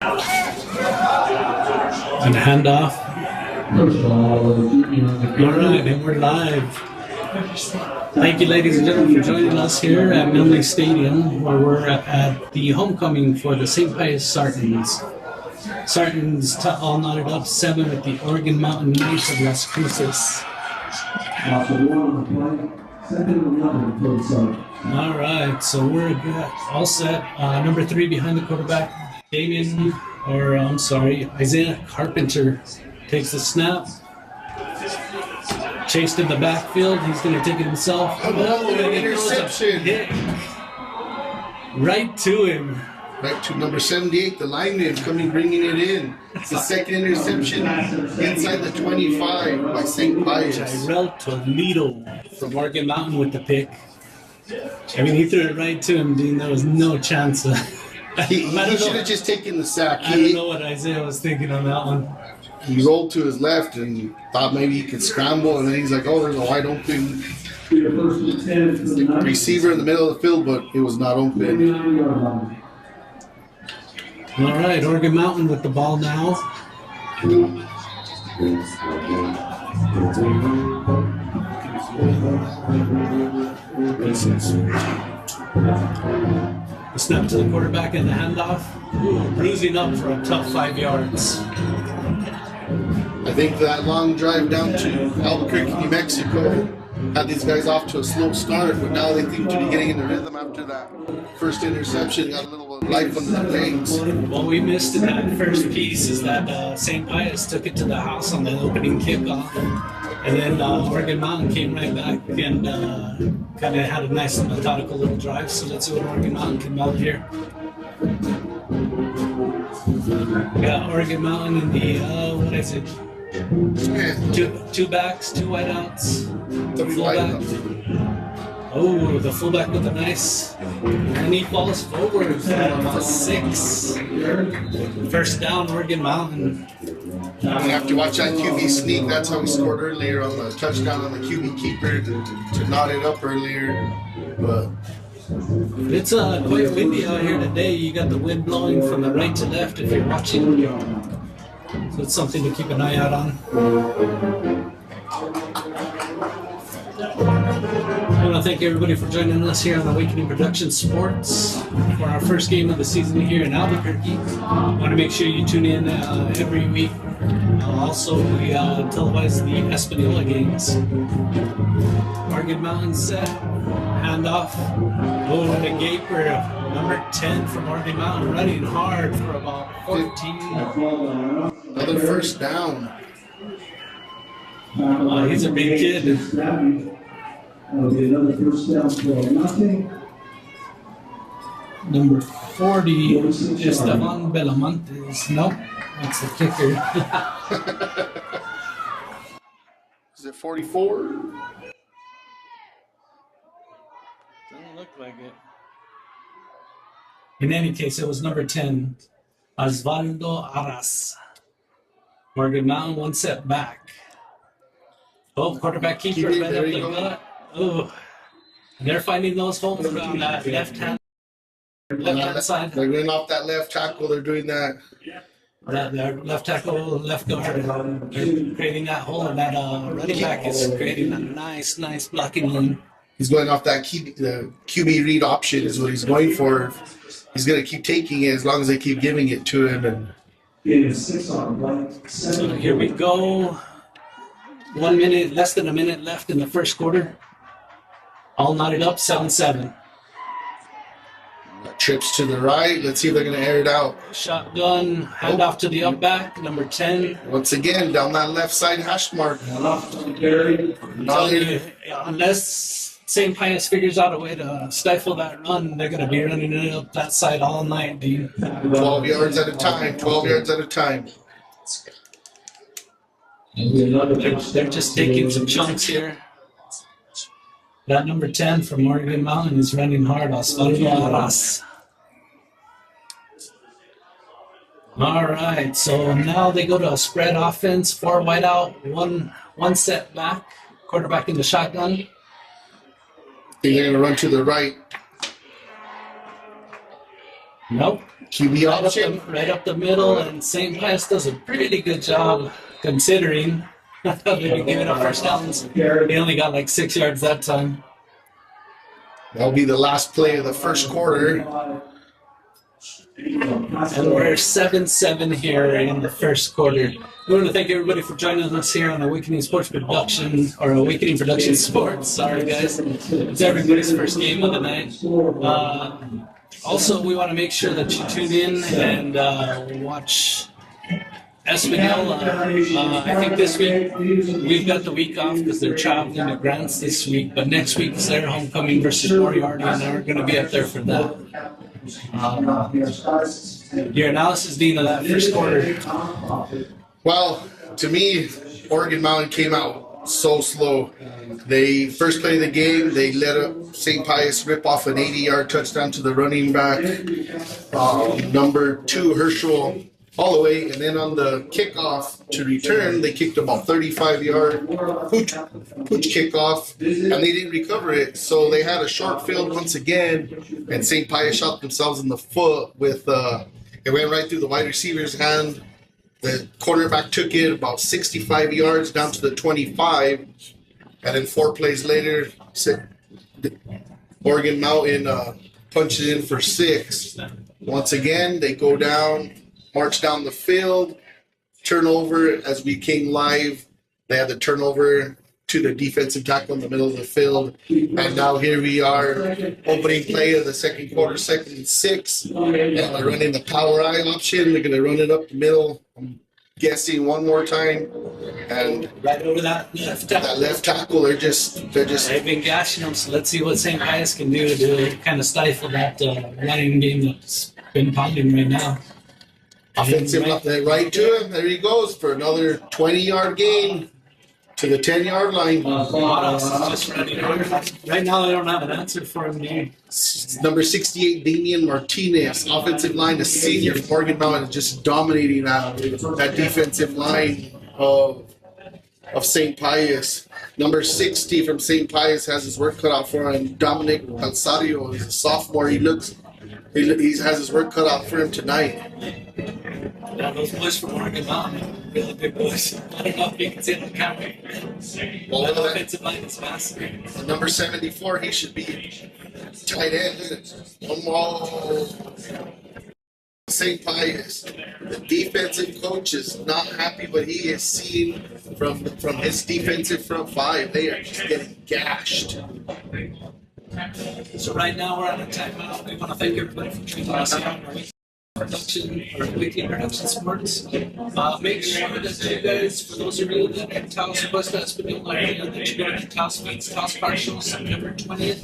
And handoff. All right, and we're live. Thank you, ladies and gentlemen, for joining us here at Milne Stadium, where we're at the homecoming for the St. Pius Sartans. Sartans all knotted up 7 at the Oregon Mountain Knights of Las Cruces. All right, so we're good. All set. Number 3 behind the quarterback, Isaiah Carpenter takes the snap. Chased in the backfield. He's going to take it himself. Interception. Right to him. Right to number 78, the lineman bringing it in. It's the second interception inside the 25 by St. Pius. Tyrell Toledo from Oregon Mountain with the pick. I mean, he threw it right to him, dude. There was no chance. He should have just taken the sack. I don't know what Isaiah was thinking on that one. He rolled to his left and thought maybe he could scramble, and then he's like, oh, there's a wide open receiver in the middle of the field, but it was not open. All right, Oregon Mountain with the ball now. The snap to the quarterback and the handoff. Ooh, bruising up for a tough 5 yards. I think that long drive down to Albuquerque, New Mexico had these guys off to a slow start, but now they seem to be getting in the rhythm after that first interception. Got a little life under the legs. What we missed in that first piece is that St. Pius took it to the house on the opening kickoff. And then Oregon Mountain came right back and kind of had a nice methodical little drive. So let's see what Oregon Mountain can mount here. We got Oregon Mountain in the, what is it? Two backs, 2 wideouts. The fullback. Oh, the fullback with a nice, and he falls forward for 6. First down, Oregon Mountain. You have to watch that QB sneak. That's how we scored earlier on the touchdown on the QB keeper to knot it up earlier. But it's quite windy out here today. You got the wind blowing from the right to left if you're watching. So it's something to keep an eye out on. I want to thank everybody for joining us here on Awakening Production Sports for our first game of the season here in Albuquerque. I want to make sure you tune in every week. Also, we televise the Espanola games. Oregon Mountain set, handoff. Oh, and a gaper, number 10 from Oregon Mountain, running hard for about 14. Another first down. He's a big kid. That'll be another first down for nothing. Number 40 Esteban Belamontes. Nope, that's the kicker. Is it 44? Doesn't look like it. In any case, it was number 10, Osvaldo Arras. Oregon Mountain 1 set back. Oh, quarterback keeper right up the gut. Oh, they're finding those holes around that left hand side. They're going off that left tackle. They're doing that. That left tackle, left guard, they're creating that hole, and that running back is creating a nice blocking lane. He's going off that QB read option is what he's going for. He's going to keep taking it as long as they keep giving it to him. And so here we go. 1 minute, less than a minute left in the first quarter. All knotted up, 7-7. Trips to the right. Let's see if they're going to air it out. Shotgun, handoff to the up back, number 10. Once again, down that left side hash mark. Unless St. Pius figures out a way to stifle that run, they're going to be running it up that side all night, dude. 12 yards at a time. 12 yards at a time. They're just taking some chunks here. That number 10 from Oregon Mountain is running hard. Osvaldo Arras. All right, so now they go to a spread offense, 4 wide out, one set back, quarterback in the shotgun. I think they're going to run to the right. Nope. QB option. Right up the middle, and St. Pius does a pretty good job considering they've given up first downs. He only got like 6 yards that time. That'll be the last play of the first quarter. And we're 7-7 here in the first quarter. We want to thank everybody for joining us here on Awakening Sports Production, or Awakening Production Sports. Sorry, guys. It's everybody's first game of the night. Also, we want to make sure that you tune in and watch Espinal. I think this week we've got the week off because they're traveling to Grants this week, but next week is their homecoming versus Moriarty, and we're going to be up there for that. Your analysis, Dean, of that first quarter. Well, to me, Oregon Mountain came out so slow. They first play of the game, they let up St. Pius rip off an 80-yard touchdown to the running back. Number 2, Herschel, all the way, and then on the kickoff to return, they kicked about 35-yard pooch kickoff, and they didn't recover it. So they had a short field once again, and St. Pius shot themselves in the foot with it went right through the wide receiver's hand. The quarterback took it about 65 yards down to the 25, and then 4 plays later, Oregon Mountain punches in for 6. Once again, they go down, march down the field, turnover. As we came live, they had the turnover to the defensive tackle in the middle of the field. And now here we are, opening play of the second quarter, 2nd and 6. And they're running the power eye option. They're going to run it up the middle. I'm guessing one more time. And right over that left tackle. They're just. They've been gashing them, so let's see what St. Pius can do to kind of stifle that running game that's been pounding right now. Offensive right to him. There he goes for another 20-yard gain to the 10-yard line. Just running over. Right now, I don't have an answer for him. Dude. Number 68, Damian Martinez, offensive line, a senior from Oregon Mountain, is just dominating that defensive line of St. Pius. Number 60 from St. Pius has his work cut out for him. Dominic Alsario is a sophomore. He has his work cut out for him tonight. Yeah, those boys from Oregon Mountain, really big boys. I don't know if you can see the camera. That offensive line is massive. Number 74, he should be tight end. St. Pius. The defensive coach is not happy what he is seeing from his defensive front 5. They are just getting gashed. So right now we're on a timeout. We want to thank everybody for tuning us in. Weekly Production Sports. Make sure that you guys, for those of you that are Taos West Espinal area, that you go to Taos Meets Taos Partial September 20th.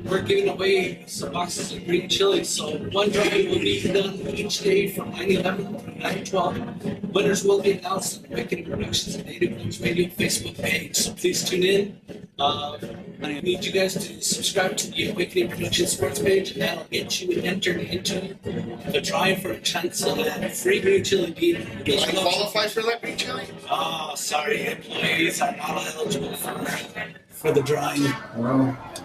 We're giving away some boxes of green chili, so one drawing will be done each day from 9/11 to 9/12. Winners will be announced on the Awakening Productions and Native News Radio Facebook page, so please tune in. I need you guys to subscribe to the Awakening Production Sports page, and that'll get you entered into the drawing for a chance at a free green chili bean. Do I qualify for that green chili? Oh, sorry, employees are not eligible for the drawing.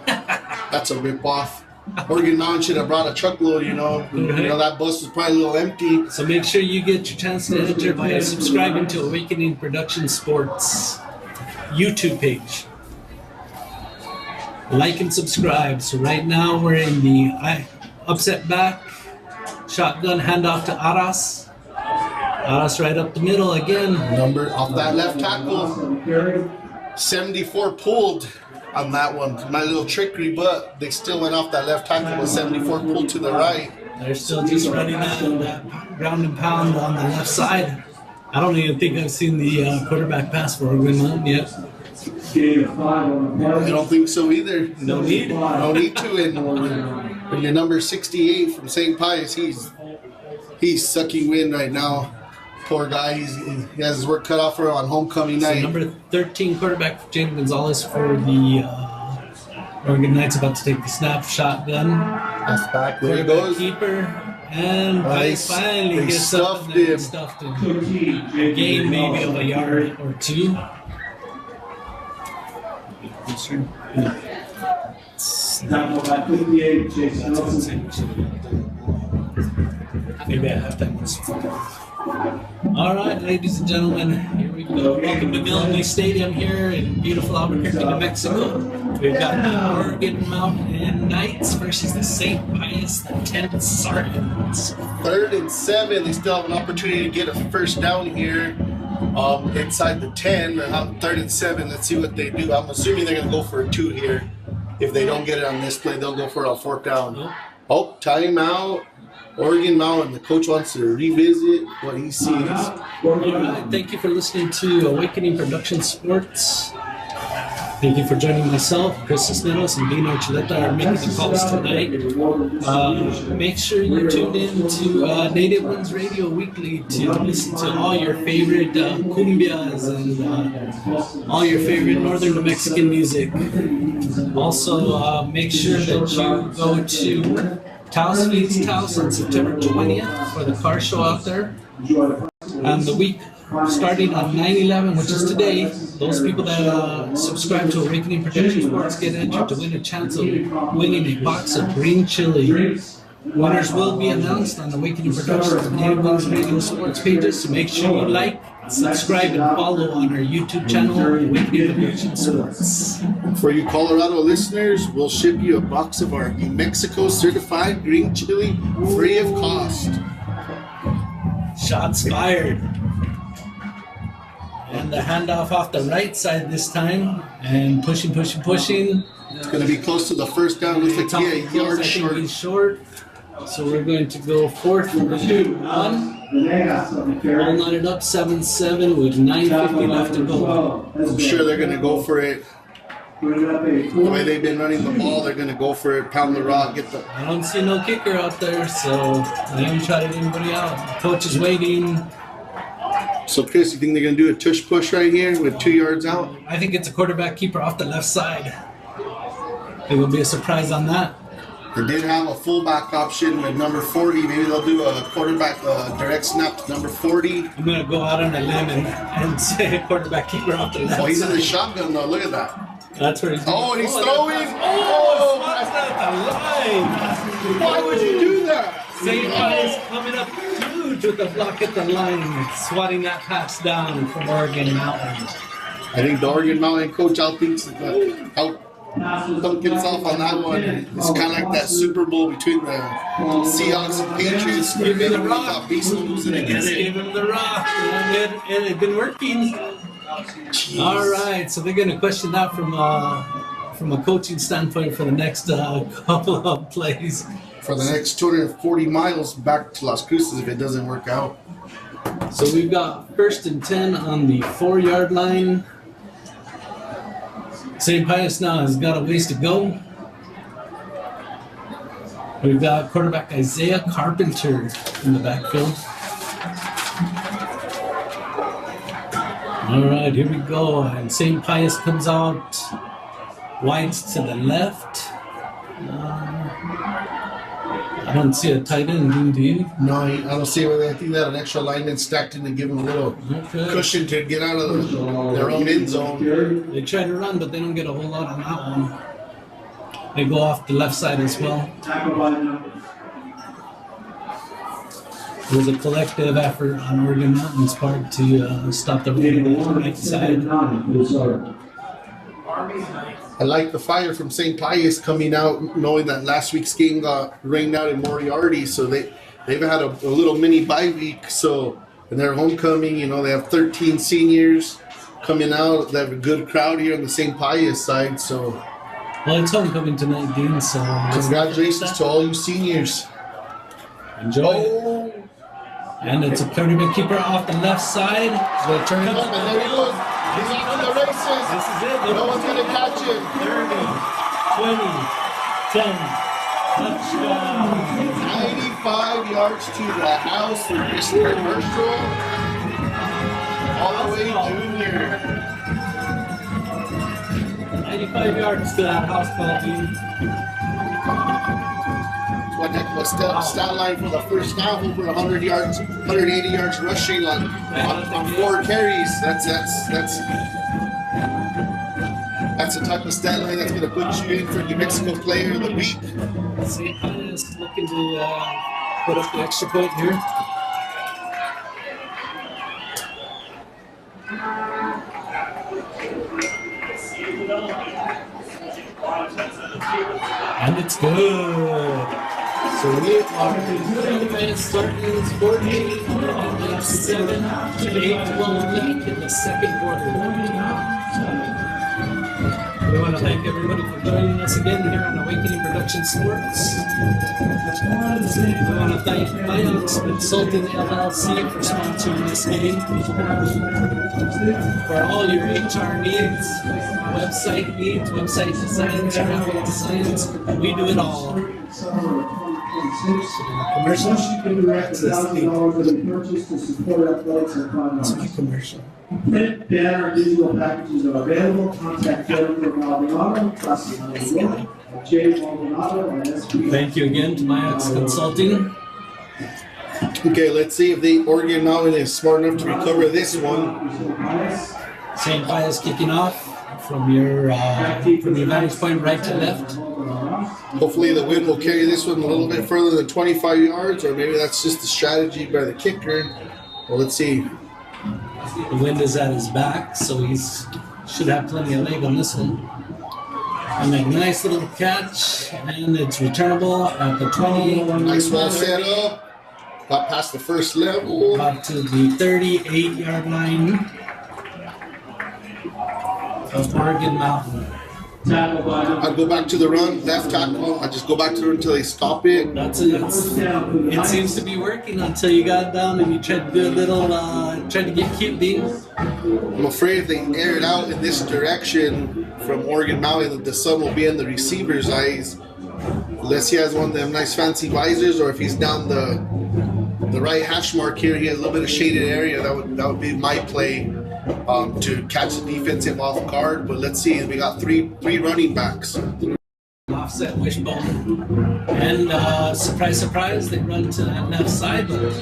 That's a rip-off. Oregon Mountain should have brought a truckload, you know. That bus was probably a little empty. So make sure you get your chance to enter by subscribing to Awakening Production Sports YouTube page. Like and subscribe. So right now we're in the upset back. Shotgun handoff to Aras. Aras right up the middle again. Number off that left tackle. 74 pulled on that one. My little trickery, but they still went off that left tackle with 74 pulled to the right. They're still just running that ground and pound on the left side. I don't even think I've seen the quarterback pass for Oregon Mountain yet. I don't think so either. No need. No need to. And your number 68 from St. Pius, he's sucking wind right now. Poor guy. He has his work cut off for him on homecoming night. So number 13 quarterback Jaden Gonzalez for the Oregon Knights about to take the snap. Shotgun. That's back. There he goes. Keeper. And Pius finally gets stuffed him. Stuffed him. Gain maybe of a yard or two. Snap by 58, Jason Nelson. Maybe at halftime. All right, ladies and gentlemen, here we go. Welcome to Millview Stadium here in beautiful Albuquerque, New Mexico. We've got the Oregon Mountain Knights versus the St. Pius X Sartans. 3rd and 7. They still have an opportunity to get a first down here inside the 10. 3rd and 7. Let's see what they do. I'm assuming they're going to go for a 2 here. If they don't get it on this play, they'll go for a 4th down. Oh, timeout. Oregon Mountain. The coach wants to revisit what he sees. All right, thank you for listening to Awakening Production Sports. Thank you for joining myself, Chris Cisneros, and Dean Archuleta are making the calls tonight. Make sure you tune in to Native Winds Radio Weekly to listen to all your favorite cumbias and all your favorite northern New Mexican music. Also, make sure that you go to Taos Feeds Taos on September 20th for the car show out there. And the week starting on 9/11, which is today, those people that subscribe to Awakening Production Sports get entered to win a chance of winning a box of green chili. Winners will be announced on Awakening Productions and Native Winds Radio Sports pages, so make sure you like, subscribe, and follow on our YouTube channel, Awakening Production Sports. For you Colorado listeners, we'll ship you a box of our New Mexico certified green chili free of cost. Shots fired. And the handoff off the right side this time, and pushing. It's going to be close to the first down. Looks like a yard short. He's short. So we're going to go 4th and 1. All knotted up 7-7 with 9:50 left to go. I'm sure they're going to go for it. The way they've been running the ball, they're going to go for it, pound the rock, get the... I don't see no kicker out there, so I haven't tried anybody out. Coach is waiting. So, Chris, you think they're going to do a tush push right here with 2 yards out? I think it's a quarterback keeper off the left side. It will be a surprise on that. They did have a fullback option with number 40. Maybe they'll do a quarterback direct snap to number 40. I'm going to go out on a limb and say a quarterback keeper off the left side. Oh, he's in the shotgun, though. Look at that. That's where he's doing. Oh, and he's throwing. Oh, that's at the line. Why would you do that? St. Pius coming up huge with the block at the line, swatting that pass down from Oregon Mountain. I think the Oregon Mountain coach outthinks himself on that one. It's kind of like that Super Bowl between the Seahawks and Patriots. Give him the rock. Beast losing again. Give him the rock. And it's been working. All right, so they're going to question that from a coaching standpoint for the next couple of plays. For the next 240 miles back to Las Cruces if it doesn't work out. So we've got 1st and 10 on the 4-yard line. St. Pius now has got a ways to go. We've got quarterback Isaiah Carpenter in the backfield. All right, here we go. And St. Pius comes out wide to the left. I don't see a tight end, do you? No, I don't see it. I think that an extra lineman stacked in to give them a little cushion to get out of their own end zone. They try to run, but they don't get a whole lot on that one. They go off the left side as well. It was a collective effort on Oregon Mountain's part to stop the run on the right side. I like the fire from St. Pius coming out, knowing that last week's game got rained out in Moriarty, so they've had a little mini bye week. So in their homecoming, they have 13 seniors coming out. They have a good crowd here on the St. Pius side. So well, it's homecoming tonight, Dean. So congratulations to all you seniors. Enjoy. And it's a quarterback keeper off the left side. They'll turn it up, and there he goes. He's off to the races. This is it. No one's going to catch him. 30, 20, 10, touchdown. 95 yards to the house for Mr. Commercial. All the way junior. 95 yards to that house ball, team. What stat line for the first half, over 100 yards, 180 yards rushing on 4 carries. That's the type of stat line that's going to put you in for New Mexico Player of the Week. St. Pius looking to put up the extra point here. And it's good. So we are Pius Sartans 48, 7 to 8 lead in the second quarter. We want to thank everybody for joining us again here on Awakening Production Sports. We want to thank Pius X Sartans LLC for sponsoring this game. For all your HR needs, website designs, graphic designs, we do it all. Commercial. Commercial. Print, banner, digital packages are available. Contact Jennifer Maldonado, J. Maldonado, and SP. Thank you again to Pius X Consulting. Okay, let's see if the Oregon Mountain is smart enough to recover this one. St. Pius kicking off from your vantage point right to left. Hopefully the wind will carry this one a little bit further than 25 yards, or maybe that's just a strategy by the kicker. Well, let's see. The wind is at his back, so he should have plenty of leg on this one. And a nice little catch, and it's returnable at the 20. Nice wall set up. Got past the first level. Up to the 38-yard line of Oregon Mountain. I go back to the run, left tackle. I just go back to it until they stop it. That's it. It seems to be working until you got down and you tried to do a little, tried to get cute, Dean. I'm afraid if they air it out in this direction from Oregon Mountain, that the sun will be in the receiver's eyes. Unless he has one of them nice fancy visors, or if he's down the right hash mark here, he has a little bit of shaded area. That would be my play to catch the defensive off guard. But let's see, we got three running backs. Offset wishbone. And surprise, surprise, they run to that left side. But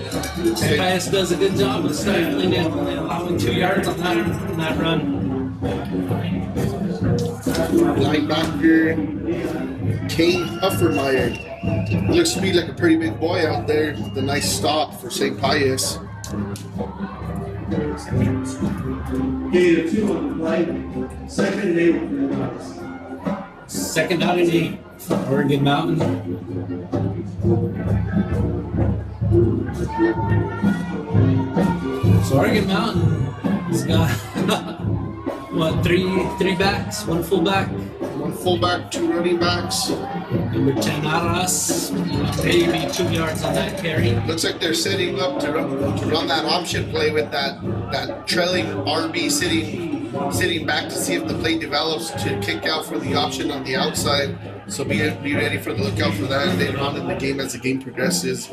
Pius does a good job of stifling it, allowing 2 yards on that run. Linebacker Kane Huffermeyer. Looks to be like a pretty big boy out there. The nice stop for St. Pius. Gain of 2 on the play. Second and 8 for the Second down and 8 for Oregon Mountain. So Oregon Mountain has got what, three backs, one fullback. One fullback, 2 running backs. Number 10 Aras, maybe 2 yards on that carry. Looks like they're setting up to run that option play with that trailing RB sitting back to see if the play develops to kick out for the option on the outside. So be ready for the lookout for that later on in the game as the game progresses.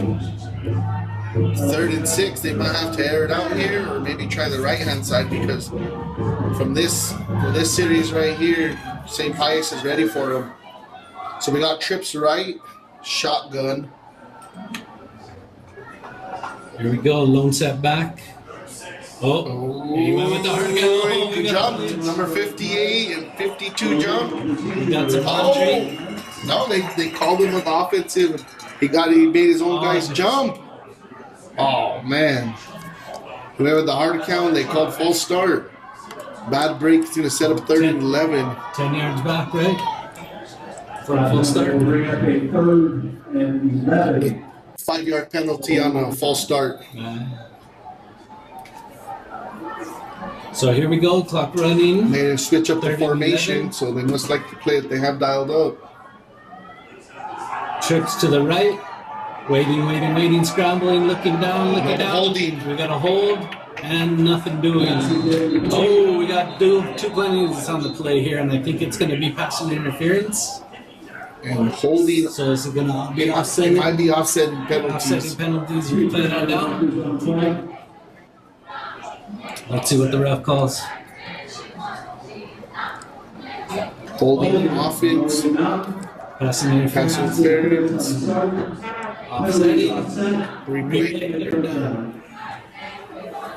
3rd and 6, they might have to air it out here, or maybe try the right hand side, because for this series right here, St. Pius is ready for them. So we got trips right, shotgun. Here we go, lone set back. Oh, he went with the hard go. Good jump. Number 58 and 52 jump. He got some laundry. No, they called him with offensive. He made his own guys jump. Oh, man. Whoever the hard count, they called false start. Bad break. It's going to set up 3rd and 11. 10 yards back, right? For a full start. Bring up a 3rd and 11. 5-yard penalty on a false start. So here we go, clock running. They switch up the 3rd and formation, 11. so they must like the play that they have dialed up. Trips to the right. Waiting, scrambling, looking down. Holding. We got a hold and nothing doing. Oh, we got 2 penalties on the play here, and I think it's going to be passing interference. And holding. So is it going to be It offsetting? might be offsetting penalties. Offsetting penalties. You play that down. Let's see what the ref calls. Holding offense. Passing interference. Pass interference. Offsetting. Replay.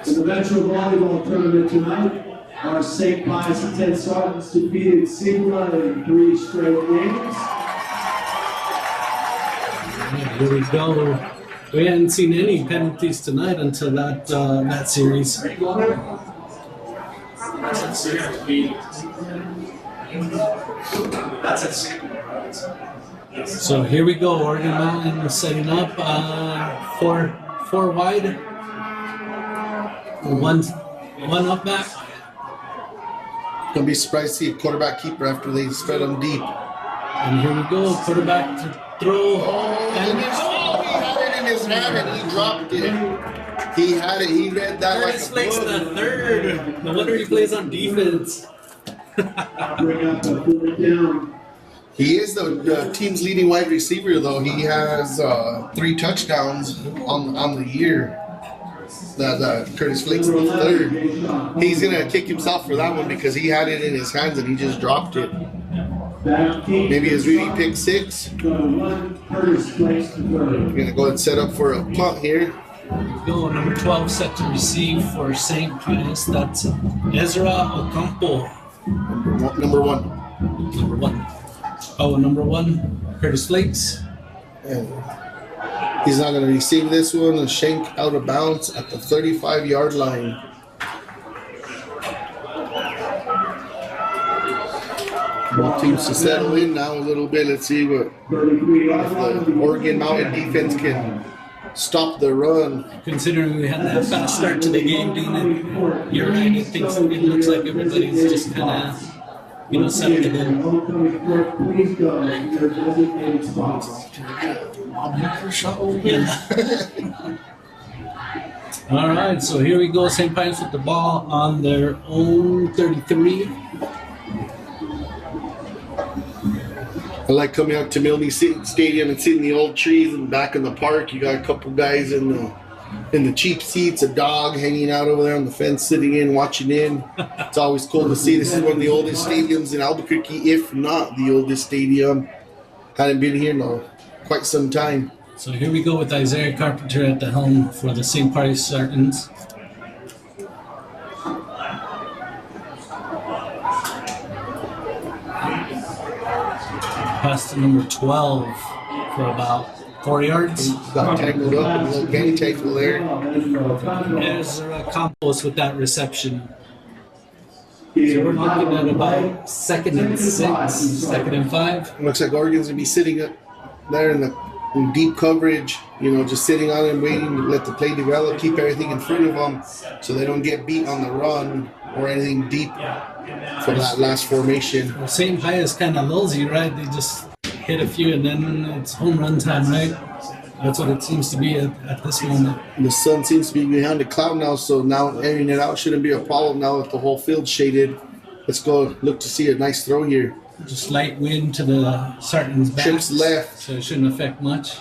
In the Metro Volleyball Tournament tonight, our St. Pius X Sartans defeated Sigma in 3 straight games. Here we go. We hadn't seen any penalties tonight until that series. So here we go. Oregon Mountain setting up four wide, one up back. Don't be surprised to see a quarterback keeper after they spread them deep. And here we go. Quarterback to throw. And he had it in his hand and he dropped it. He had it. He read that like Curtis a Flake's book. the third. No wonder he plays on defense. Bring up a fourth down. He is the team's leading wide receiver, though. He has 3 touchdowns on the year. Curtis Flake's the third. He's going to kick himself for that one because he had it in his hands and he just dropped it. Maybe his Rudy pick 6. Curtis Flake's the third. We're going to go and set up for a punt here. Go number 12 set to receive for St. Pius. That's Ezra Ocampo. Number 1. Number 1. Oh, number 1, Curtis Flakes. And he's not going to receive this one. A shank out of bounds at the 35-yard line. Both teams to settle in now a little bit. Let's see what if the Oregon Mountain defense can stop the run. Considering we had that fast start to the game, Dean, you're right. It looks like everybody's just kind of, settling in. Please go. Your designated spots. All right, so here we go. St. Pius with the ball on their own 33. I like coming out to Milne Stadium and seeing the old trees and back in the park. You got a couple guys in the cheap seats, a dog hanging out over there on the fence, sitting in, watching in. It's always cool to see. This is one of the oldest stadiums in Albuquerque, if not the oldest stadium. Hadn't been here in quite some time. So here we go with Isaiah Carpenter at the helm for the St. Pius Sartans. Pass to number 12 for about 4 yards. Got tangled up in a little gang tackle there. Ezra Campos with that reception. So we're looking at about 2nd and 6, 2nd and 5. Looks like Oregon's going to be sitting up there in deep coverage, just sitting on and waiting to let the play develop, keep everything in front of them so they don't get beat on the run or anything deep for that last formation. Well, St. Pius kind of lulls you, right? They just hit a few and then it's home run time, right? That's what it seems to be at this moment. The sun seems to be behind a cloud now, so now airing it out shouldn't be a problem now that the whole field's shaded. Let's go look to see a nice throw here. Just light wind to the Sartans' back. Trips left. So it shouldn't affect much.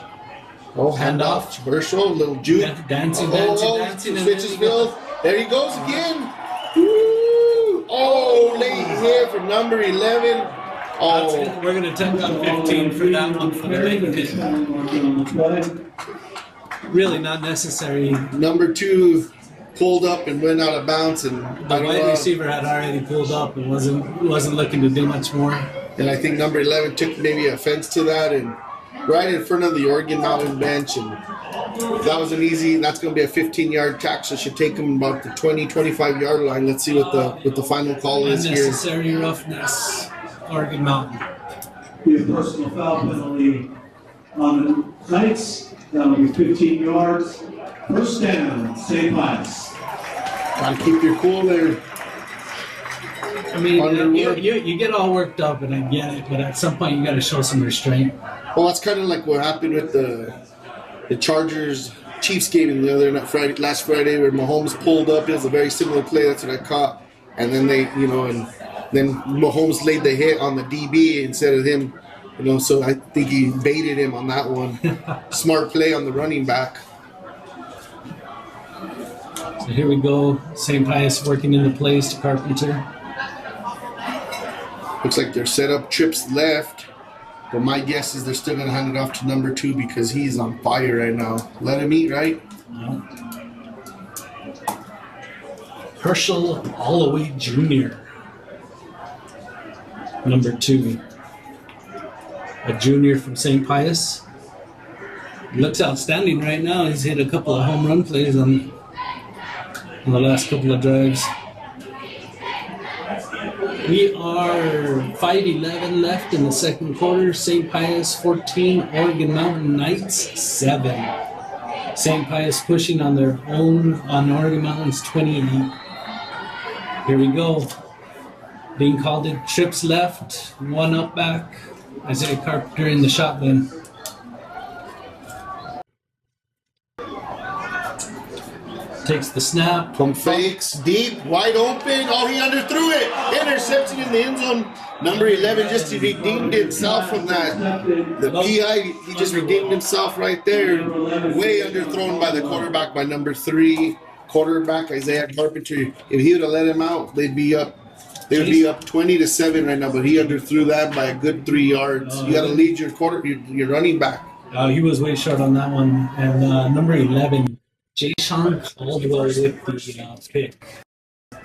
Oh, handoff. Traversal, little juke. Dancing. Switches field. There he goes again. Woo! Oh, late hit for number 11. Oh, we're going to take on 15 for that one for the late hit. Really not necessary. Number 2 pulled up and went out of bounds, and the wide receiver had already pulled up and wasn't looking to do much more. And I think number 11 took maybe offense to that, and right in front of the Oregon Mountain bench, and that was that's going to be a 15-yard tackle, so it should take him about the 20-25-yard line. Let's see what the final call is here. Unnecessary roughness, Oregon Mountain. Be a personal foul penalty on the Knights. That'll be 15 yards. First down, St. Pius. Gotta keep your cool there. I mean, you get all worked up, and I get it, but at some point you got to show some restraint. Well, that's kind of like what happened with the Chargers Chiefs game last Friday, where Mahomes pulled up. It was a very similar play. That's what I caught, and then then Mahomes laid the hit on the DB instead of him. So I think he baited him on that one. Smart play on the running back. So here we go. St. Pius working into plays to Carpenter. Looks like they're set up trips left, but my guess is they're still going to hand it off to number 2 because he's on fire right now. Let him eat, right? No. Herschel Holloway Jr. Number 2. A junior from St. Pius. Looks outstanding right now. He's hit a couple of home run plays on the last couple of drives. We are 5:11 left in the second quarter. St. Pius 14, Oregon Mountain Knights 7. St. Pius pushing on their own on Oregon Mountain's 28. Here we go. Being called it trips left, one up back. Isaiah Carpenter in the shotgun. Takes the snap. From fakes, deep, wide open. Oh, he underthrew it. Interception in the end zone. Number 11 just redeemed himself from that. The PI, he just redeemed himself right there. Way underthrown by the quarterback, by number 3 quarterback, Isaiah Carpenter. If he would have let him out, they'd be up. They would be up 20-7 right now, but he underthrew that by a good 3 yards. You got to lead your running back. He was way short on that one. And number 11, Jayshon Caldwell with the pick.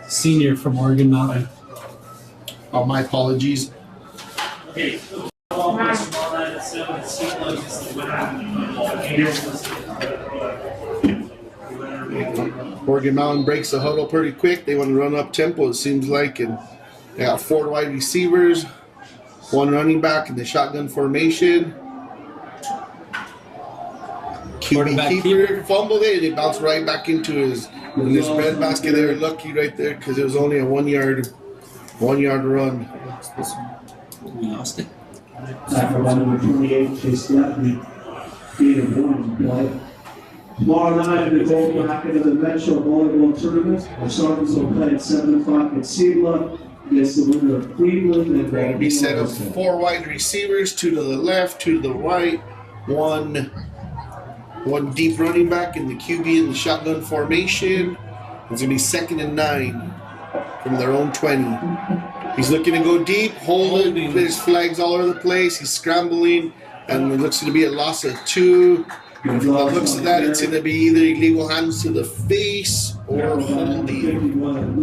Senior from Oregon Mountain. Oh, my apologies. Oregon Mountain breaks the huddle pretty quick. They want to run up tempo, it seems like, and they got 4 wide receivers, 1 running back in the shotgun formation. QB keeper fumbled it. They bounced right back into his breadbasket. They were lucky right there because it was only a 1 yard run. We lost it. After number 28, Chase Lefty, being a warning play. Tomorrow night, the gold bracket of the Metro Volleyball Tournament. The Sartans will play at 7 o'clock at Seabluff against the winner of Cleveland. And going to be set up 4 wide receivers, 2 to the left, 2 to the right, one deep running back in the QB in the shotgun formation. It's going to be 2nd and 9 from their own 20. He's looking to go deep, holding. There's flags all over the place. He's scrambling, and it looks to be a loss of 2. And from the looks of that, it's going to be either illegal hands to the face or holding.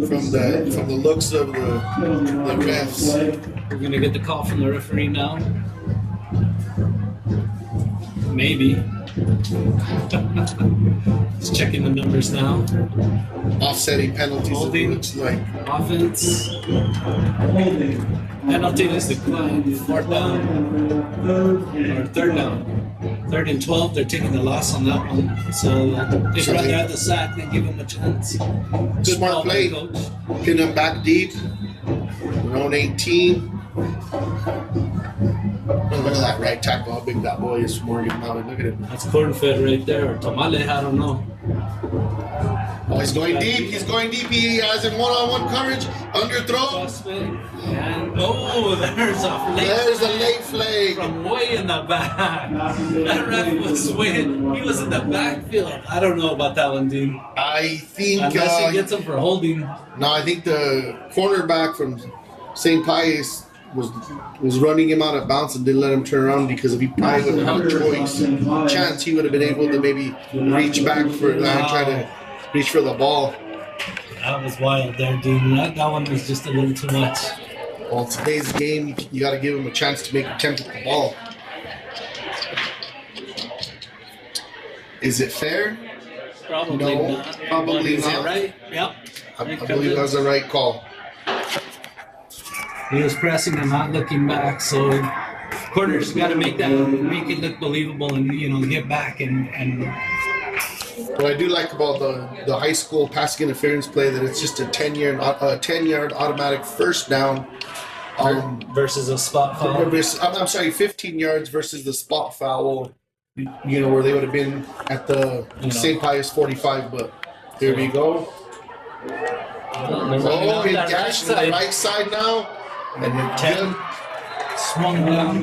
From the looks of the refs. We're going to get the call from the referee now. Maybe. He's checking the numbers now. Offsetting penalties, Holding. it looks like. Offense. Penalty is declined. 4th down. Or 3rd down. 3rd and 12. They're taking the loss on that one. So they'd rather have the sack than give him a chance. Good Smart play. Coach. Pin him back deep. Around 18. Look at that right tackle, how big that boy is from Oregon Mountain. Look at him. That's corn-fed right there. Or tamale, I don't know. Oh, he's going deep. He's going deep. He has him one-on-one coverage. Underthrow. And there's a late flag. From way in the back. That ref was he was in the backfield. I don't know about that one, dude. I think unless he gets him for holding. No, I think the cornerback from St. Pius was running him out of bounds and didn't let him turn around, because if he probably would have had a chance, he would have been able to maybe reach back for that and try to reach for the ball. That was wild there, dude. That one was just a little too much. Well, today's game, you got to give him a chance to make an attempt at the ball. Is it fair? Probably No, not. probably Is not. it right? Yep. I believe that was the right call. He was pressing and not looking back, so corners got to make it look believable and get back and. What I do like about the high school passing interference play, that it's just a 10-yard automatic first down. Versus a spot foul. I'm sorry, 15 yards versus the spot foul. Where they would have been at the St. Pius 45. But here we go. Oh, he dashed to the right side now. And 10 swung down.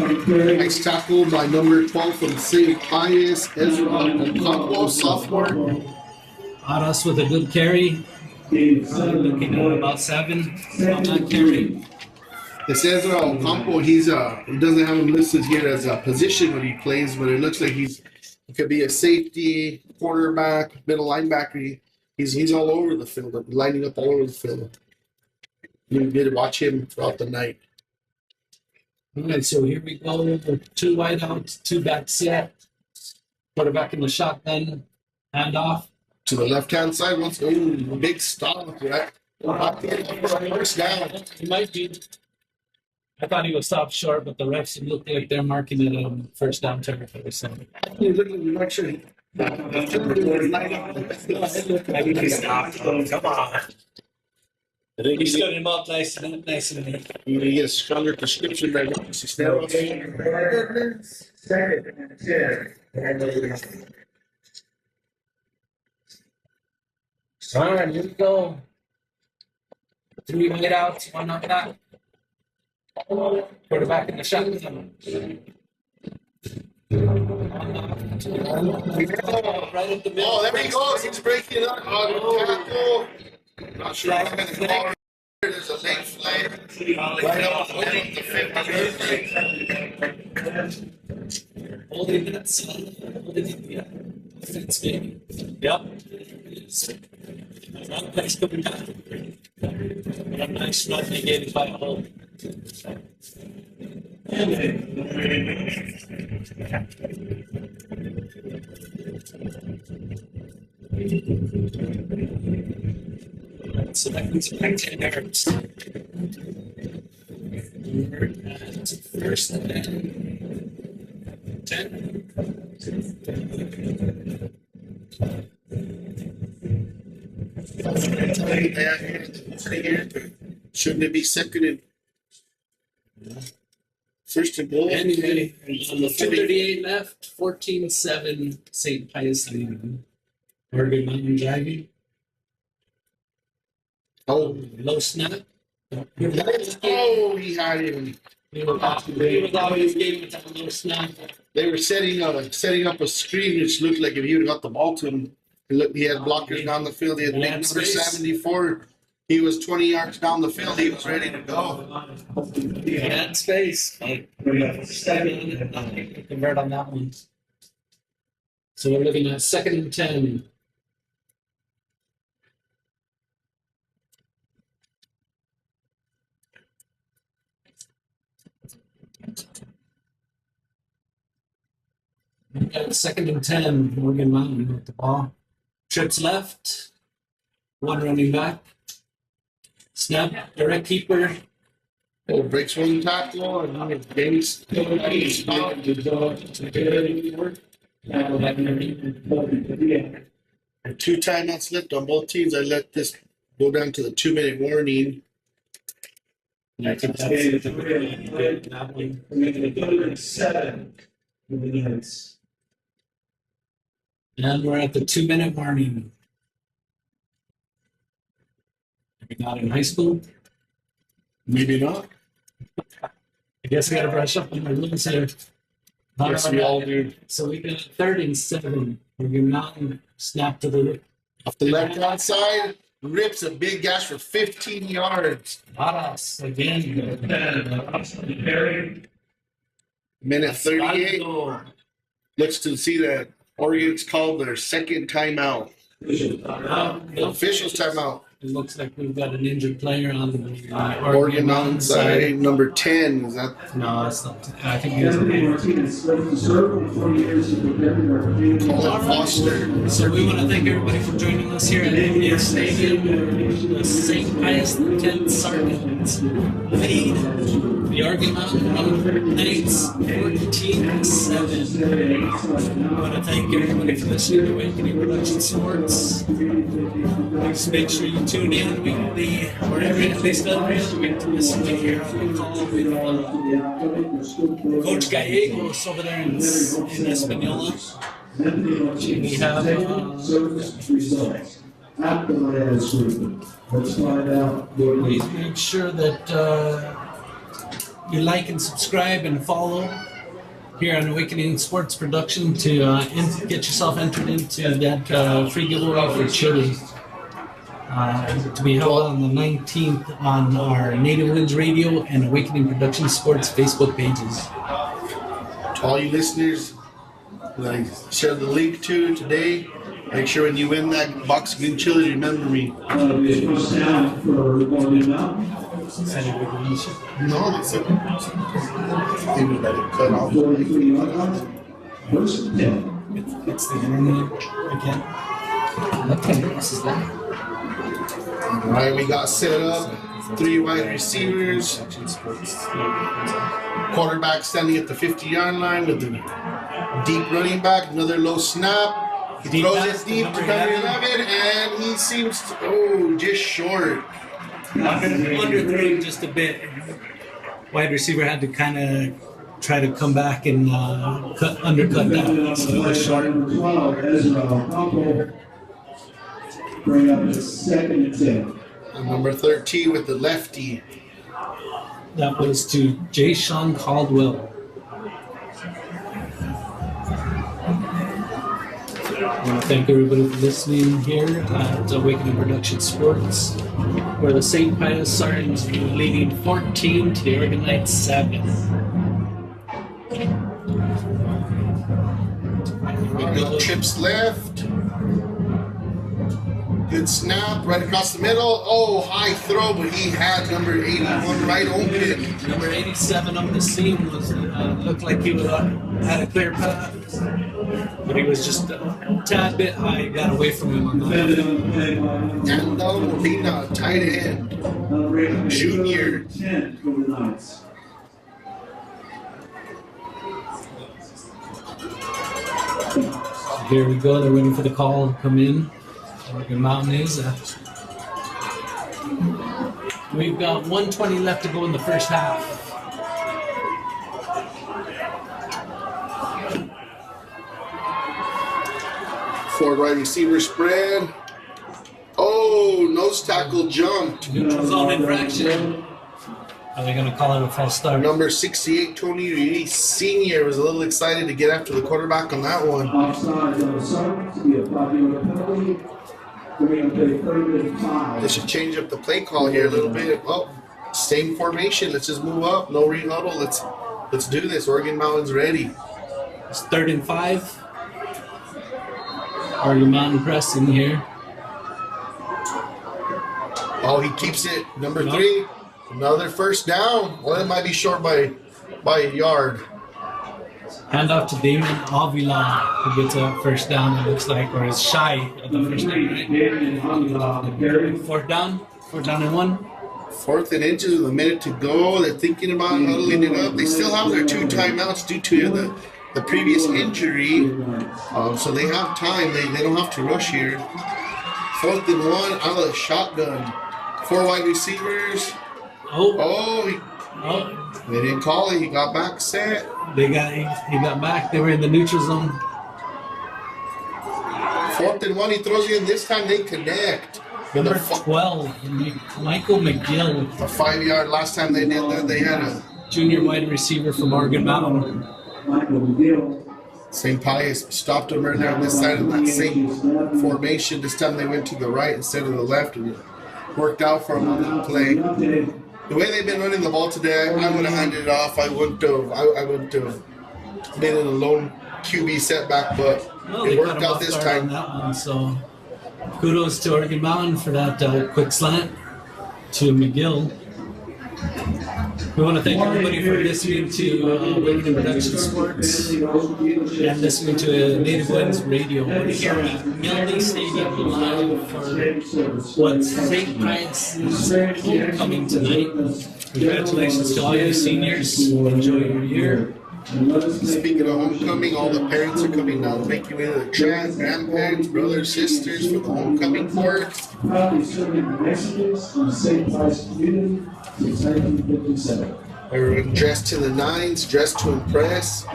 Nice tackle by number 12 from St. Pius, Ezra Okonkwo, sophomore. Aras with a good carry. Looking at about 7 on that carry. This Ezra Okonkwo, he doesn't have him listed here as a position when he plays, but it looks like he could be a safety, quarterback, middle linebacker. He's all over the field, lining up all over the field. You get to watch him throughout the night. All right, so here we go. 2 wide outs, 2 back set. Quarterback in the shotgun, handoff. To the left-hand side, once big stop, right? First down. He might be. I thought he was stopped short, but the refs look like they're marking it on first down territory. So You're not sure. it looked like he stopped. Come on. I think He stood him up nice and neat. you get a stronger prescription right now. Second and 10. All right, here we go. 3 wide outs, 1 up top. Quarterback in the shotgun. Right up the middle. Oh, there he goes. He's breaking up. Tackle. Not sure how many ball. There's a late flag. Right up the middle of the 50. Holding that son. Holding the fence, baby. Yep. One place coming down. What a nice run they gave it by a hole. So that means back 10 yards. First and 10. Shouldn't it be second and first and goal? Anyway, 2:38 left, 14-7, St. Pius leading. Oregon Mountain driving. Oh, Low snap. oh, he had him. He was always giving it a low snap. They were setting up a screen which looked like if he would have got the ball to him. He had blockers down the field. He had big number 74. He was 20 yards down the field. He was ready to go. He had space. Convert on that one. So we're looking at 2nd and 10. We got 2nd and 10. Oregon Mountain with the ball. Trips left. 1 running back. Snap. Direct keeper. Oh, breaks one tackle and gains. And 2 timeouts left on both teams. I let this go down to the 2-minute warning. I think that's that one. 7 minutes. And we're at the 2-minute warning. Maybe not in high school. Maybe not. I guess I got to brush up on my rules here. Yes, we all do. So we got 3rd and 7. We're Mountain snap to the Off the left-hand side, rips a big gash for 15 yards. Varas again. Minute 38. Looks to see that Oregon's called their 2nd timeout. Officials timeout. It looks like we've got an injured player on the Oregon Mountain side, number 10. Is that? No, it's not. I think he's Foster. So we want to thank everybody for joining us here at the Stadium. The St. Pius X Sartans lead the Oregon Mountain Knights 14-7. I want to thank everybody for listening to Awakening Production Sports. Please make sure you tune in weekly wherever they still week to listen to here on the call with Coach Gallegos over there in Espanola. We have Let's find out. please make sure that you like and subscribe and follow here on Awakening Sports Production to get yourself entered into that free giveaway for Chile. To be held on the 19th on our Native Winds Radio and Awakening Production Sports Facebook pages. To all you listeners, that I share the link to today, make sure when you win that box of green chili, remember me. Send it with No, they said they would let it cut off. First and 10. It's the internet again. Okay, this is that. All right, we got set up. 3 wide receivers. Quarterback standing at the 50-yard line with the deep running back. Another low snap. He throws it deep to number 11, and he seems to, just short. Underthrew just a bit. Wide receiver had to kind of try to come back and undercut that. So it was short. Bring up the 2nd and 10. And number 13 with the lefty. That was to Jay-Sean Caldwell. I want to thank everybody for listening here at Awakening Production Sports, where the St. Pius Sartans are leading 14 to the Oregon Knights 7. We got trips left. Good snap right across the middle. Oh, high throw, but he had number 81 right open. Number 87 on the seam was looked like he had a clear path, but he was just a tad bit high. Got away from him on that. Standout Molina, tight end, junior. 10 for the Knights. Here we go. They're waiting for the call to come in. Oregon Mountain is. We've got 1:20 left to go in the first half. Four wide receiver spread. Oh, nose tackle jumped. Neutral zone infraction. Are they going to call it a false start? Number 68, Tony Reese Sr. was a little excited to get after the quarterback on that one. Offside on the Sartans to be a 5-yard penalty. Bring up the 3rd and 5. They should change up the play call here a little bit. Well, same formation. Let's just move up. No re-huddle. Let's do this. Oregon Mountain's ready. It's 3rd and 5. Oregon Mountain pressing here. Oh, he keeps it. Number 3. Another first down. Well, it might be short by a yard. Hand off to Damon Avila, who gets a first down, it looks like, or is shy of the first down, right? 4th down and 1. 4th and inches with a minute to go. They're thinking about huddling it up. They still have their 2 timeouts due to the previous injury. So they have time. They don't have to rush here. 4th and 1 out of the shotgun. 4 wide receivers. They didn't call it. He got back set. He got back. They were in the neutral zone. 4th and 1. He throws it in. This time they connect. Number 12, Michael McGill. A 5-yard. Last time they did that, they had a junior wide receiver from Oregon Mountain. Michael McGill. St. Pius stopped him right there on this side of that same formation. This time they went to the right instead of the left, and it worked out for them on that play. The way they've been running the ball today, I would have handed it off. I wouldn't have made it a lone QB setback, but it worked out this time. On that one, so kudos to Oregon Mountain for that quick slant to McGill. We want to thank everybody for listening to Awakening Production Sports and listening to Native Winds Radio. We're here at Milne Stadium live for what's St. Pius' homecoming tonight. Congratulations to all your seniors. Enjoy your year. Speaking of homecoming, all the parents are coming down. Thank you to the trans, grandparents, brothers, sisters for the homecoming court. Proudly serving the Mexicans in the St. Pius community since 1957. Everyone dressed to the nines, dressed to impress. All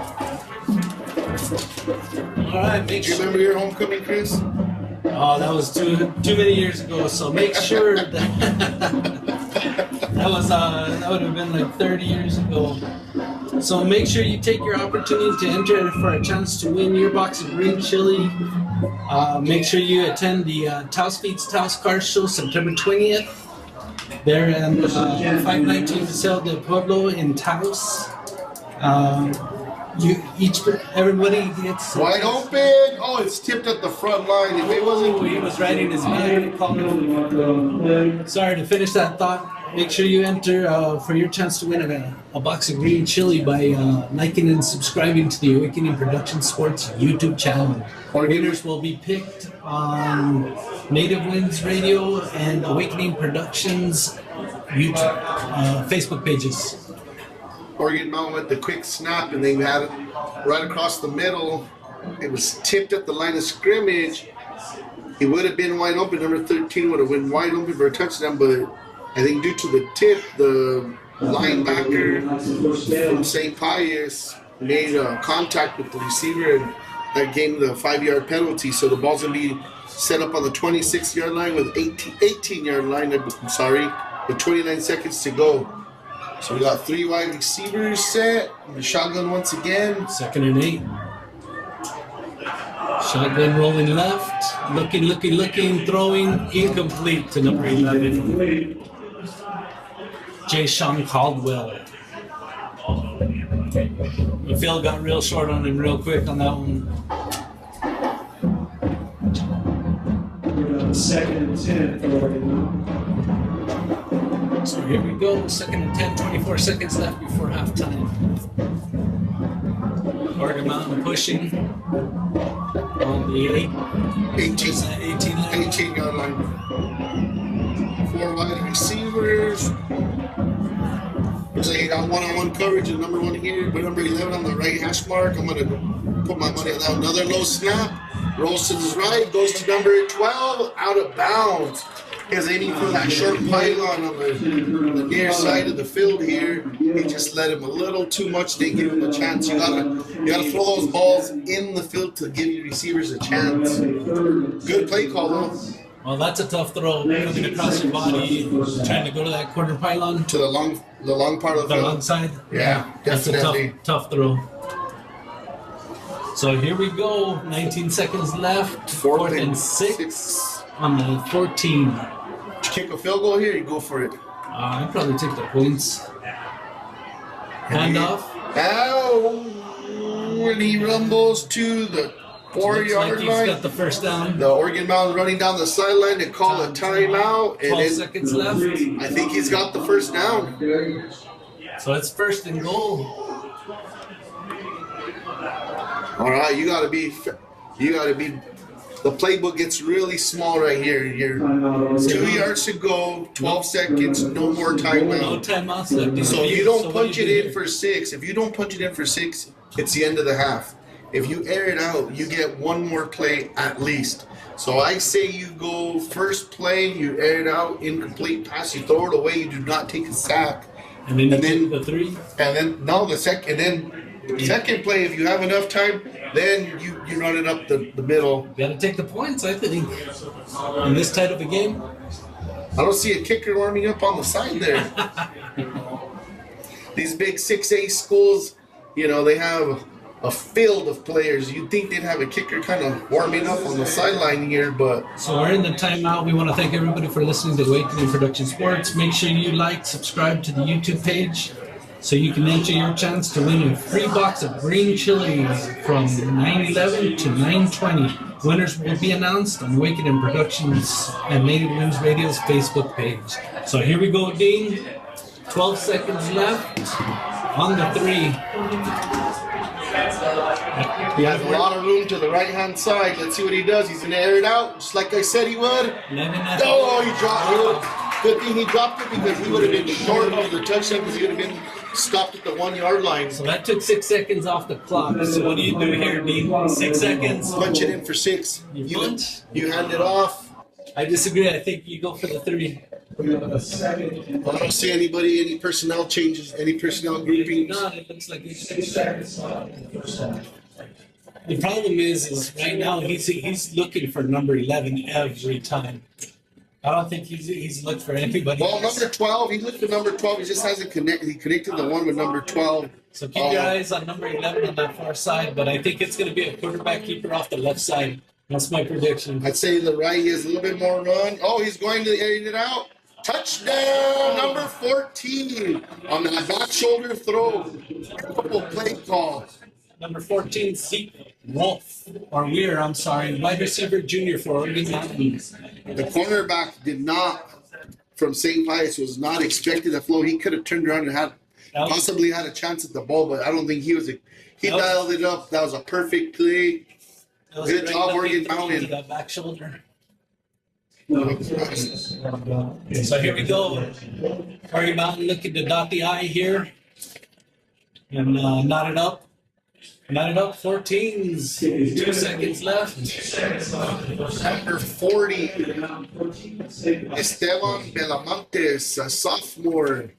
right, Do you remember your homecoming, Chris? Oh, that was too many years ago. So make sure that that would have been like 30 years ago. So make sure you take your opportunity to enter for a chance to win your box of green chili. Make sure you attend the Taos Feeds Taos Car Show September 20th. They're in 519 Paseo del Pueblo in Taos. Everybody gets wide open. Oh, it's tipped at the front line. If it wasn't, he was riding his bike. Sorry to finish that thought. Make sure you enter for your chance to win a box of green chili by liking and subscribing to the Awakening Production Sports YouTube channel. Winners will be picked on Native Winds Radio and Awakening Productions YouTube, Facebook pages. Oregon Mountain with the quick snap, and they had it right across the middle. It was tipped at the line of scrimmage. He would have been wide open. Number 13 would have been wide open for a touchdown, but I think due to the tip, the linebacker from St. Pius made contact with the receiver, and that gave him the 5-yard penalty. So the ball's going to be set up on the 26-yard line with 18-yard line, with 29 seconds to go. So we got 3 wide receivers set. The shotgun once again. 2nd and 8. Shotgun rolling left. Looking, throwing, incomplete to number 11. J. Sean Caldwell. The field got real short on him real quick on that one. 2nd and 10 for Oregon. So here we go, 2nd and 10, 24 seconds left before halftime. Oregon Mountain pushing on the 18-yard line. 4 wide receivers. Looks like he got one-on-one coverage and number 1 here, but number 11 on the right hash mark. I'm going to put my money on that. Another low snap. Rolls to his right, goes to number 12, out of bounds. He's aiming for that short pylon on the near side of the field here. He just let him a little too much. Didn't give him a chance. You gotta throw those balls in the field to give your receivers a chance. Good play call though. Well, that's a tough throw. Coming across your body, trying to go to that corner pylon. To the long part of the field. long side. Yeah, definitely. That's a tough throw. So here we go. 19 seconds left. 4th and 6 on the 14. Kick a field goal here, you go for it. I'd probably take the points. Handoff. Now, when he rumbles to the 4-yard line. He's got the first down. The Oregon Mountain running down the sideline to call a timeout. 12 seconds left. I think he's got the first down. So it's 1st and goal. All right, you gotta be. The playbook gets really small right here. You're 2 yards to go, 12 seconds, no more timeout. No timeouts left. So if you don't punch it in for 6, it's the end of the half. If you air it out, you get 1 more play at least. So I say you go first play, you air it out, incomplete pass, you throw it away, you do not take a sack. And then the 3. Second play, if you have enough time, then you run it up the middle. You got to take the points, I think, in this tight of a game. I don't see a kicker warming up on the side there. These big 6A schools, they have a field of players. You'd think they'd have a kicker kind of warming up on the sideline here, but... So we're in the timeout. We want to thank everybody for listening to Awakening Production Sports. Make sure you subscribe to the YouTube page, so you can enter your chance to win a free box of green chilies from 9/11 to 9/20. Winners will be announced on Awakening Productions and Native Winds Radio's Facebook page. So here we go, Dean. 12 seconds left on the 3. He has a lot of room to the right-hand side. Let's see what he does. He's going to air it out, just like I said he would. Oh, he dropped it. Good thing he dropped it, because he would have been short of the touchdown, because he would have been stopped at the 1-yard line. So that took 6 seconds off the clock. So what do you do here, Dean? 6 seconds. Punch it in for 6. You hand it off. I disagree. I think you go for the 3. I don't see any personnel changes, any personnel groupings. No, it looks like it's 6 seconds. The problem is right now he's looking for number 11 every time. I don't think he's looked for anybody. Well, number 12, he looked for number 12. He just hasn't connected. He connected the one with number 12. So keep your eyes on number 11 on that far side, but I think it's going to be a quarterback keeper off the left side. That's my prediction. I'd say the right, he has a little bit more run. Oh, he's going to air it out. Touchdown, number 14 on that back shoulder throw. Terrible play call. Number 14, Zeke Weir, wide receiver junior for Oregon Mountain. The cornerback did not from St. Pius was not expecting the flow. He could have turned around and possibly had a chance at the ball, but I don't think he dialed it up. That was a perfect play. Good job, Morgan Mountain. That back shoulder. So here we go. Morgan Mountain looking to dot the I here. And knot it up. Knot it up, 14s. 2 seconds left. Number 40, Esteban Belamontes, a sophomore,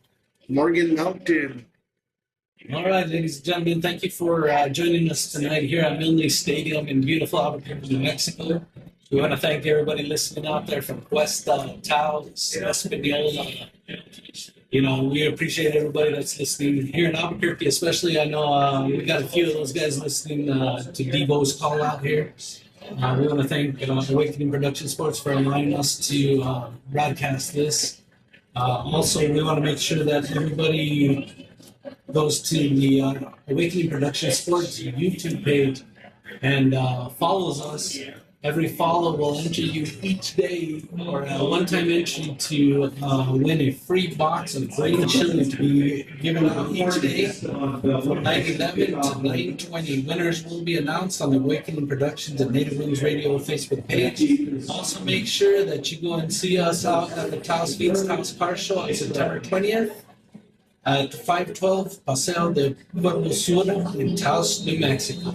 Morgan Mountain. All right, ladies and gentlemen, thank you for joining us tonight here at Milne Stadium in beautiful Albuquerque, New Mexico. We want to thank everybody listening out there from Cuesta, Taos, Espanola. You know, we appreciate everybody that's listening here in Albuquerque, especially. I know we got a few of those guys listening to Devo's call out here. We want to thank Awakening Production Sports for allowing us to broadcast this. Also, we want to make sure that everybody goes to the Awakening Production Sports YouTube page and follows us. Every follow will enter you each day, or a one-time entry to win a free box of green chili to be given out each day from 9/11 to 9/20. Winners will be announced on the Awakening Productions and Native Wings Radio Facebook page. Also, make sure that you go and see us out at the Taos Feeds Taos Car Show on September 20th. At 512 Paseo de Pueblo Sur in Taos, New Mexico.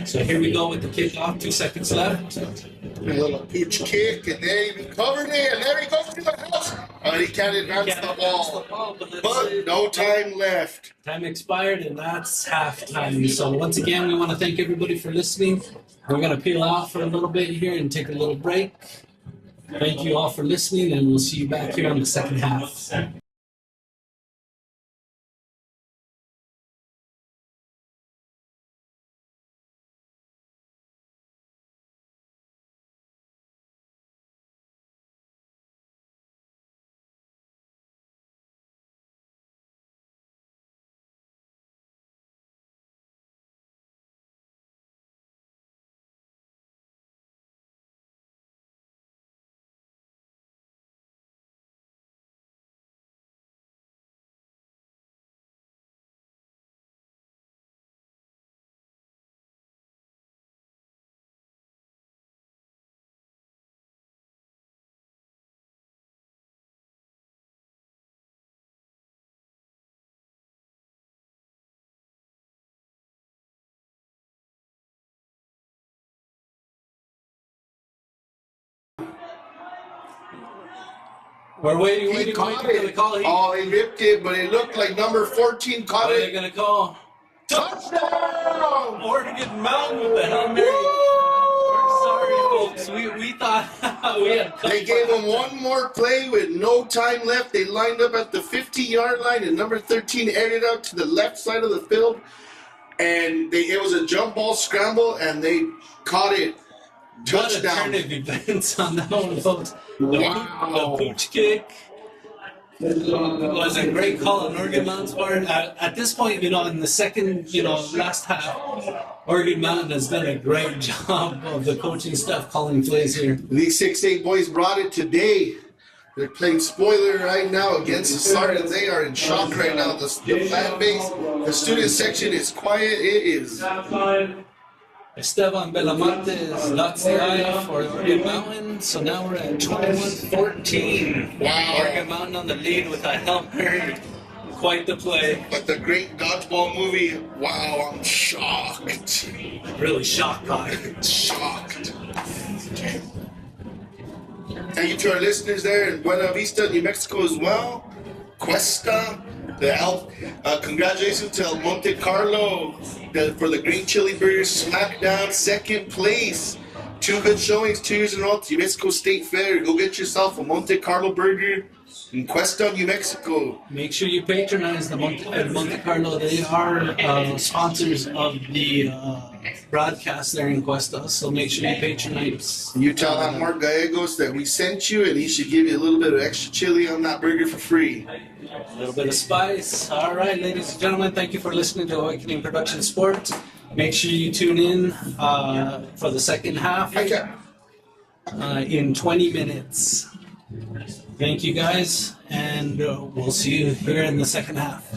So here we go with the kickoff, 2 seconds left. A little pooch kick, and there he recovered it, and there he goes to the house. He can't advance the ball, but no time left. Time expired, and that's halftime. So once again, we want to thank everybody for listening. We're going to peel out for a little bit here and take a little break. Thank you all for listening, and we'll see you back here on the second half. We're waiting for the call. Oh, they ripped it, but it looked like number 14 caught What are it. they going to call? Touchdown! Oregon Mountain with the Hail Mary. We're sorry, folks. We thought we had. They gave him one more play with no time left. They lined up at the 50-yard line, and number 13 aired it out to the left side of the field. And it was a jump ball scramble, and they caught it. Touchdown. What a turn of events on that one, folks. The pooch kick was a great call on Oregon Mountain's part. At this point, in the second, last half, Oregon Mountain has done a great job of the coaching staff calling plays here. These 6'8" boys brought it today. They're playing spoiler right now against the Sartans. They are in shock right now. The fan base, the student section is quiet. It is. Esteban Belamontes dots the I for Oregon Mountain. So now we're at 21-14. Wow. Oregon Mountain on the lead with a Hail Mary. Quite the play. But the great dodgeball movie, wow, I'm shocked. Really shocked by it. Shocked. Thank you to our listeners there in Buena Vista, New Mexico as well. Cuesta. Congratulations to El Monte Carlo for the Green Chili Burger Smackdown, second place. 2 good showings, 2 years in a row at the New Mexico State Fair. Go get yourself a Monte Carlo burger in Cuesta, New Mexico. Make sure you patronize the Monte Carlo. They are sponsors of the broadcast there in Cuesta, so make sure you patronize. You tell that Mark Gallegos that we sent you, and he should give you a little bit of extra chili on that burger for free. A little bit of spice. All right, ladies and gentlemen, thank you for listening to Awakening Production Sports. Make sure you tune in for the second half in 20 minutes. Thank you guys, and we'll see you here in the second half.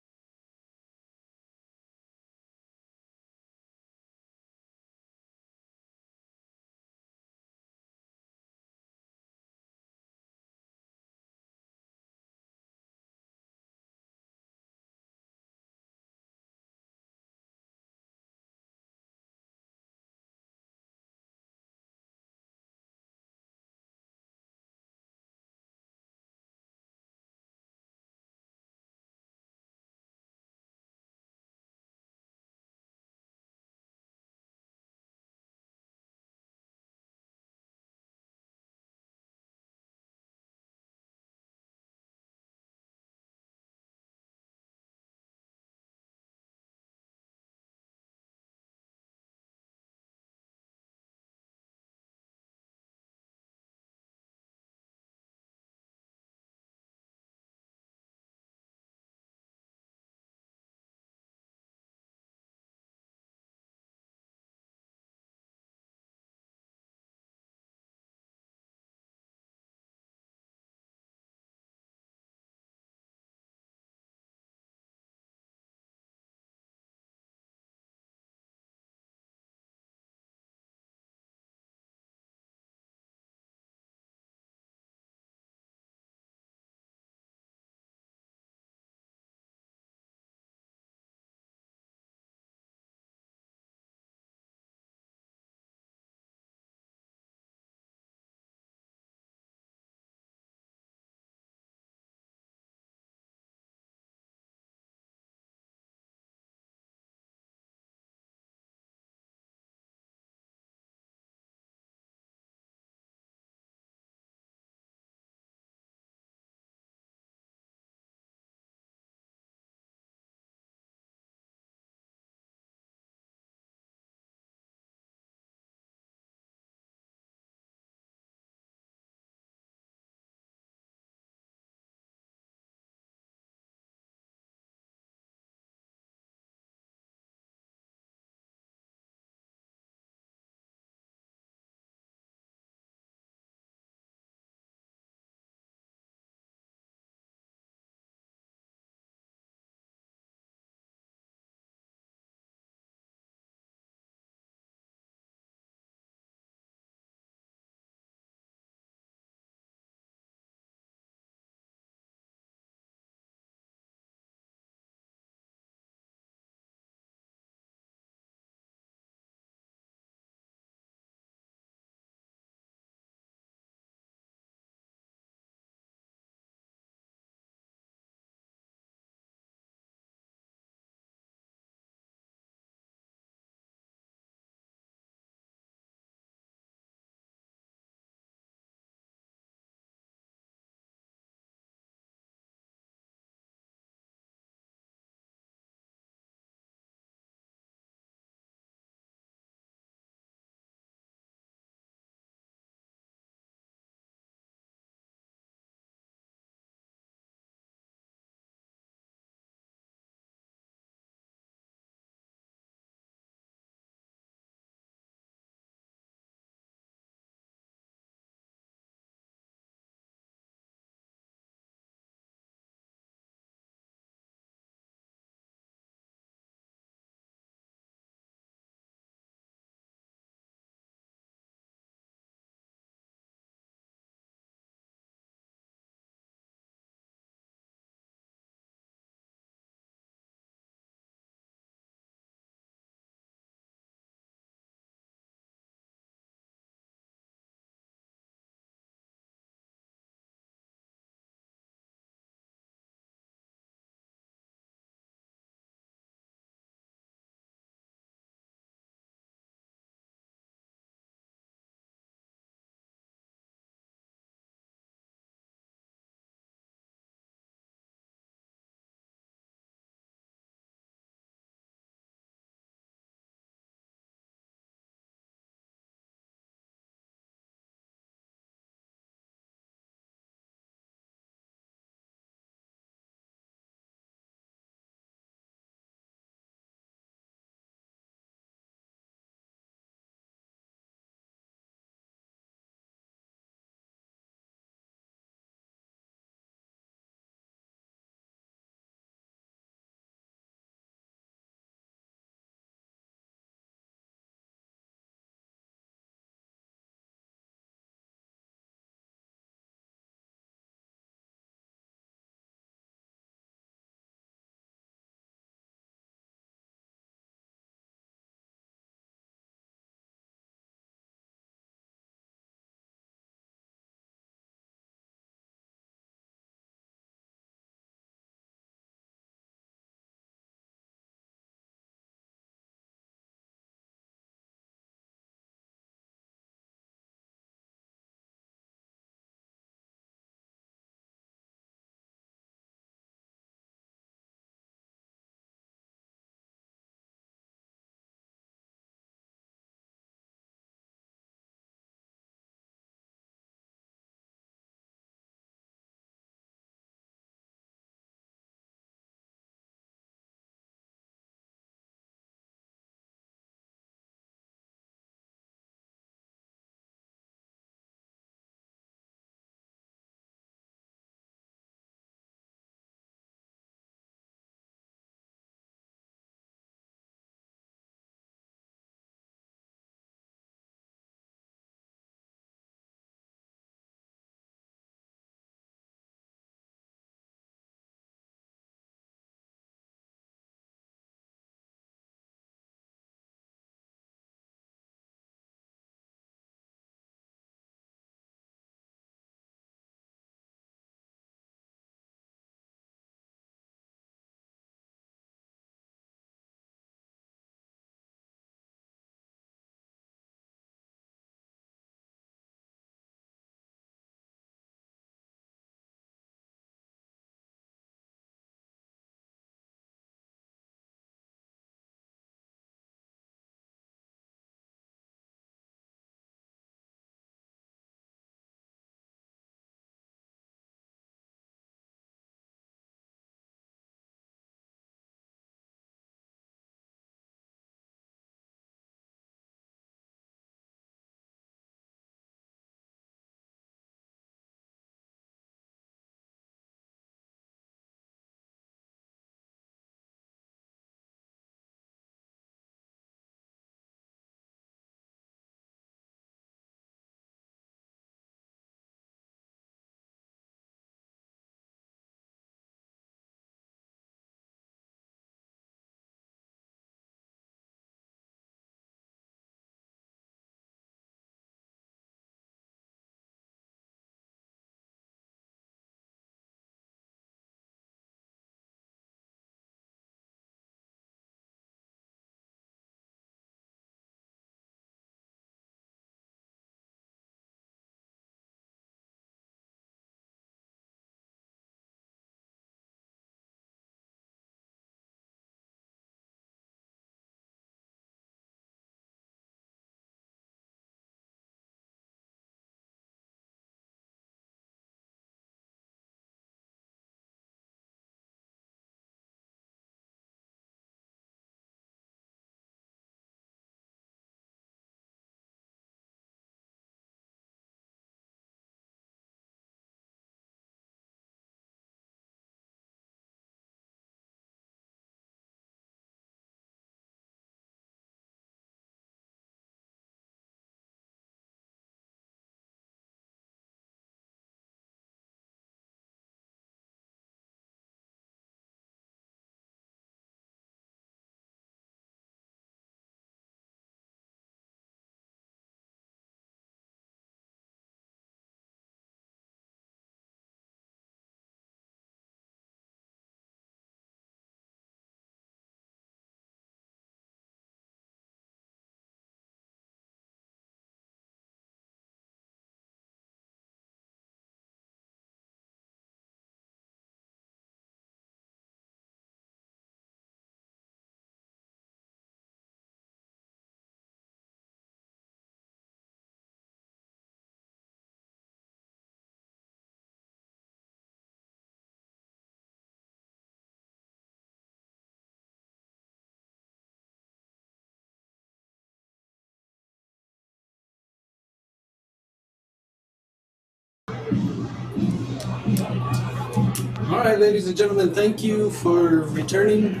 right, ladies and gentlemen, thank you for returning.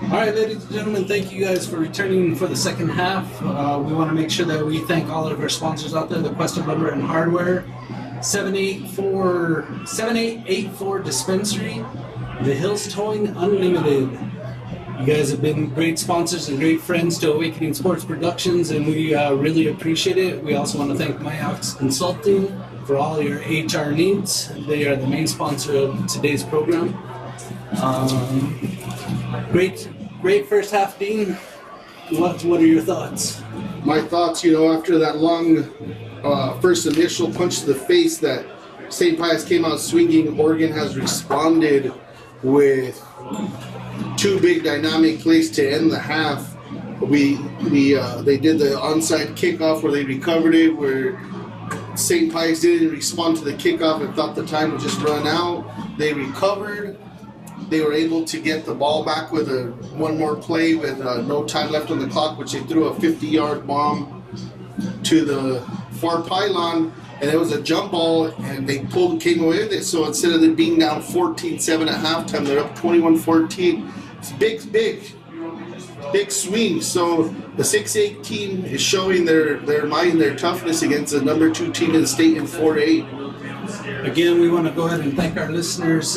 All right, ladies and gentlemen, thank you guys for returning for the second half. We want to make sure that we thank all of our sponsors out there, the Quest Lumber and Hardware, 7884 Dispensary, The Hills Towing Unlimited. You guys have been great sponsors and great friends to Awakening Sports Productions, and we really appreciate it. We also want to thank Pius Consulting for all your HR needs. They are the main sponsor of today's program. Great first half, Dean. What are your thoughts? My thoughts, after that long first initial punch to the face that St. Pius came out swinging, Oregon has responded with two big dynamic plays to end the half. They did the onside kickoff where they recovered it, where St. Pius didn't respond to the kickoff and thought the time would just run out. They recovered. They were able to get the ball back with one more play with no time left on the clock, which they threw a 50-yard bomb to the far pylon, and it was a jump ball, and they came away with it. So instead of it being down 14-7 at halftime, they're up 21-14. It's big swing. So the 6-8 team is showing their mind, their toughness against the number 2 team in the state in 4-8. Again, we want to go ahead and thank our listeners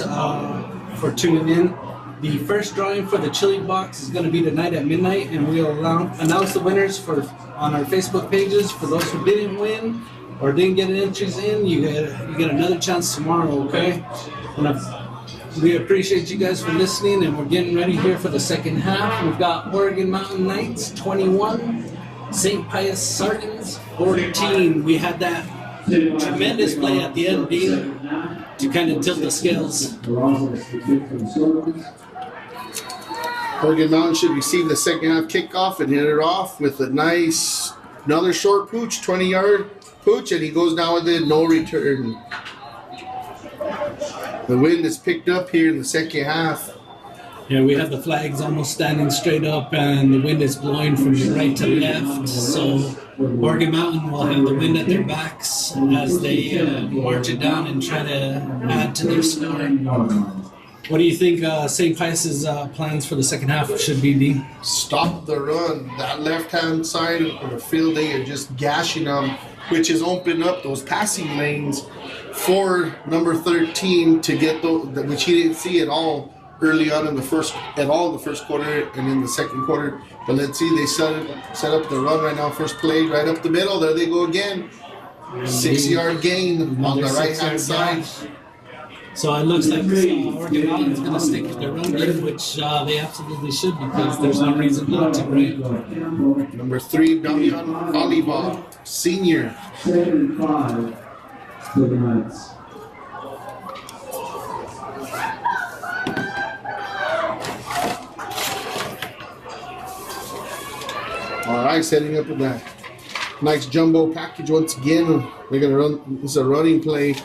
for tuning in. The first drawing for the Chili Box is going to be tonight at midnight, and we'll announce the winners on our Facebook pages. For those who didn't win or didn't get entries in, you get another chance tomorrow, okay? We appreciate you guys for listening, and we're getting ready here for the second half. We've got Oregon Mountain Knights 21, St. Pius Sartans 14. We had that tremendous play at the end, Dean, to kind of tilt the scales. Oregon Mountain should receive the second half kickoff and hit it off with another short pooch, 20-yard pooch, and he goes down with it, no return. The wind is picked up here in the second half. Yeah, we have the flags almost standing straight up, and the wind is blowing from right to left. So Oregon Mountain will have the wind at their backs as they march it down and try to add to their score. What do you think St. Pius's plans for the second half should be, Dean? Stop the run. That left-hand side of the field, they are just gashing them, which has opened up those passing lanes for number 13 to get those, which he didn't see at all early on in the first quarter and in the second quarter. But let's see, they set up the run right now. First play right up the middle. There they go again. 6-yard gain on the right-hand side. So it looks like Oregon Mountain's going to stick with their run game, which they absolutely should, because there's no reason not to, right? Number 3, Damian Oliva, senior. 7-5 for the Knights. All right, setting up with that nice jumbo package once again. They're going to run. This is a running play.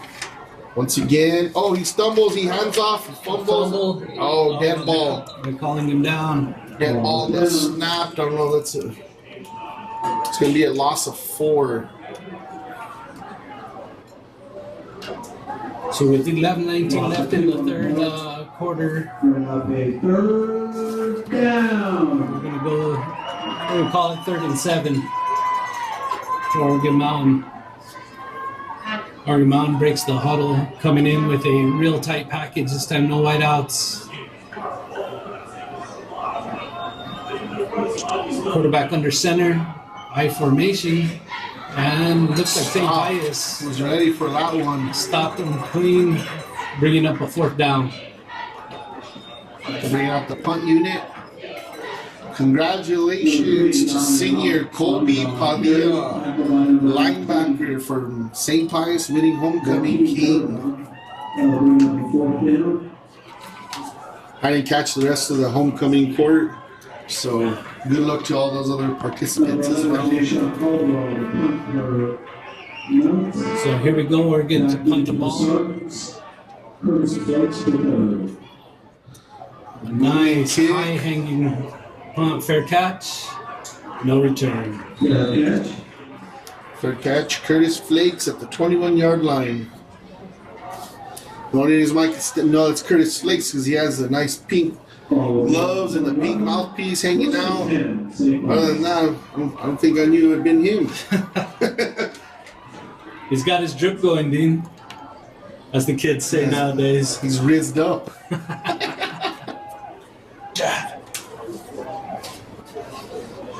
Once again, he stumbles, he hands off, fumbles. Oh, dead ball. They're calling him down. Dead ball that's snapped. I don't know. It's going to be a loss of 4. So with 11:19 left in the third quarter, We're going to have a third down. we're going to call it 3rd and 7 for Oregon Mountain. Oregon Mountain breaks the huddle, coming in with a real tight package. This time, no wideouts. Quarterback under center, I formation, and looks like St. Pius was ready for that one. Stopped them clean, bringing up a 4th down. Bringing up the punt unit. Congratulations to senior Colby Padilla, linebacker from St. Pius, winning homecoming king. I didn't catch the rest of the homecoming court, so good luck to all those other participants as well. So here we go, we're getting to punt the ball. Nice, high-hanging punt, fair catch, no return. Fair catch, Curtis Flakes at the 21-yard line. The only reason why I can know it's Curtis Flakes because he has the nice pink gloves and the pink mouthpiece hanging out. Other than that, I don't think I knew it had been him. He's got his drip going, Dean. As the kids say nowadays. He's rizzed up.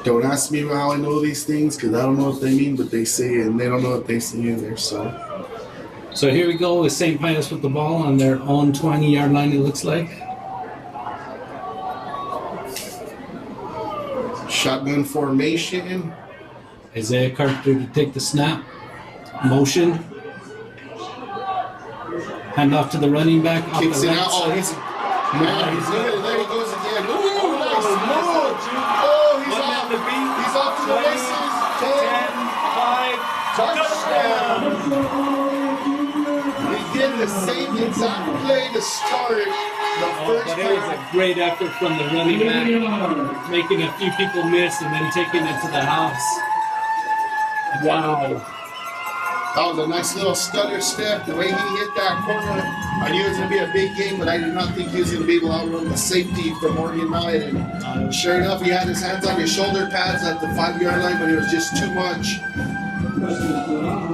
Don't ask me how I know these things because I don't know what they mean, but they say it, and they don't know what they say either. So here we go with St. Pius with the ball on their own 20-yard line, it looks like. Shotgun formation. Isaiah Carpenter to take the snap. Motion. Hand off to the running back. Kicks it out. Side. There he goes again. Ooh, nice move. Oh, he's off. He's off to the races. 10, 5, touchdown. He did the same exact play to start the first but it was a great effort from the running back, making a few people miss and then taking it to the house. Wow. That was a nice little stutter step. The way he hit that corner, I knew it was going to be a big game, but I did not think he was going to be able to outrun the safety from Morgan Mountain. And sure enough, he had his hands on his shoulder pads at the 5-yard line, but it was just too much.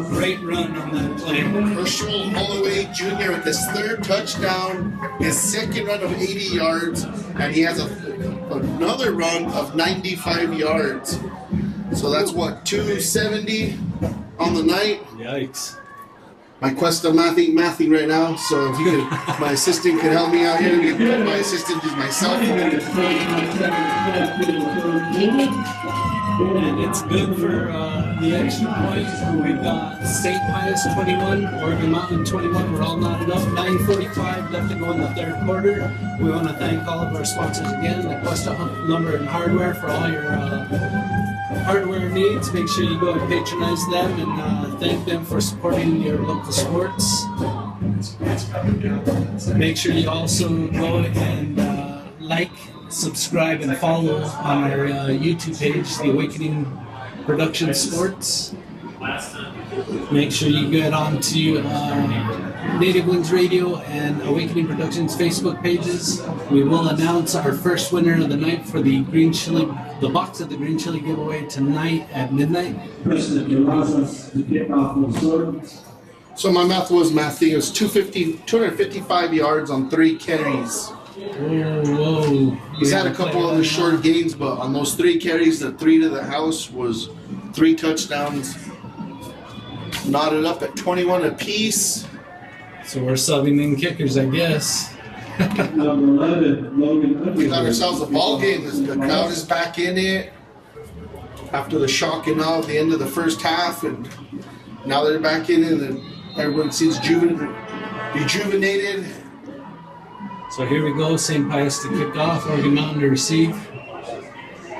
Great run on that play. Herschel Holloway Jr. with his 3rd touchdown, his 2nd run of 80 yards, and he has another run of 95 yards. So that's what, 270 on the night? Yikes. My quest of mathing right now, so if you could, my assistant could help me out here. My assistant is myself. And it's good for the extra points. We've got St. Pius 21, Oregon Mountain 21. We're all knotted up. 9:45 left to go in the 3rd quarter. We want to thank all of our sponsors again, the Quest Lumber and Hardware, for all your hardware needs. Make sure you go and patronize them and thank them for supporting your local sports. Make sure you also go and like, subscribe, and follow on our YouTube page, The Awakening Production Sports. Make sure you get onto Native Winds Radio and Awakening Productions Facebook pages. We will announce our first winner of the night for the green chili, the box of the green chili giveaway tonight at midnight. So my math was mathing. It was 255 yards on 3 carries. Whoa. He's had a couple of the short gains, but on those 3 carries, the 3 to the house was 3 touchdowns. Knotted up at 21 apiece. So we're subbing in kickers, I guess. Number 11, Logan. We got ourselves a ball game. The crowd is back in it after the shock and awe at the end of the first half, and now they're back in it, and everyone seems rejuvenated. So here we go, St. Pius to kick off, Oregon Mountain to receive.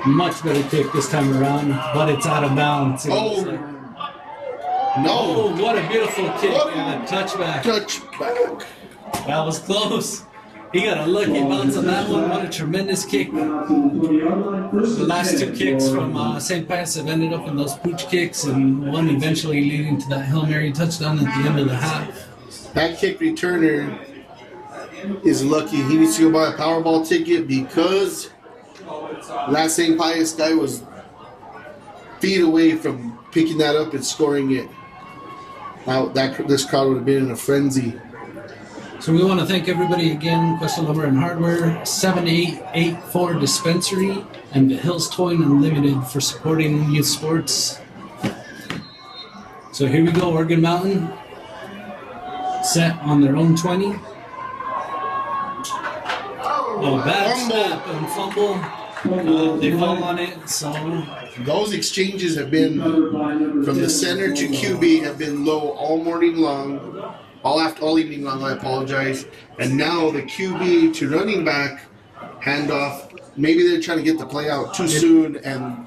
Much better kick this time around, but it's out of bounds. No. Oh, what a beautiful kick and a touchback. Touchback. That was close. He got a lucky bounce on that one. What a tremendous kick. The last 2 kicks from St. Pius have ended up in those pooch kicks, and one eventually leading to that Hail Mary touchdown at the end of the half. That kick returner is lucky. He needs to go buy a Powerball ticket because last St. Pius guy was feet away from picking that up and scoring it. Now this crowd would have been in a frenzy. So we want to thank everybody again, Quest Lumber and Hardware, 7884 Dispensary, and the Hills Towing Unlimited for supporting youth sports. So here we go, Oregon Mountain, set on their own 20. Oh, bad snap and fumble. They fall on it, so... Those exchanges have been, from the center to QB, have been low all morning long, all evening long, I apologize. And now the QB to running back, handoff. Maybe they're trying to get the play out too soon, and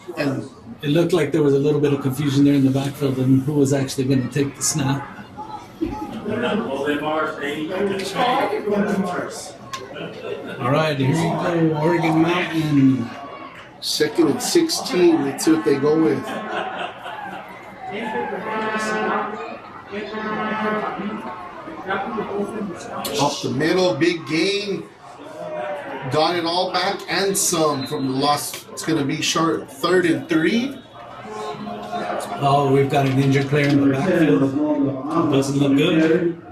it looked like there was a little bit of confusion there in the backfield and who was actually going to take the snap. All right, here we go, Oregon Mountain. 2nd and 16, let's see what they go with. Off the middle, big gain. Got it all back and some from the loss. It's going to be short 3rd and 3. Oh, we've got an injured player in the backfield. Doesn't look good.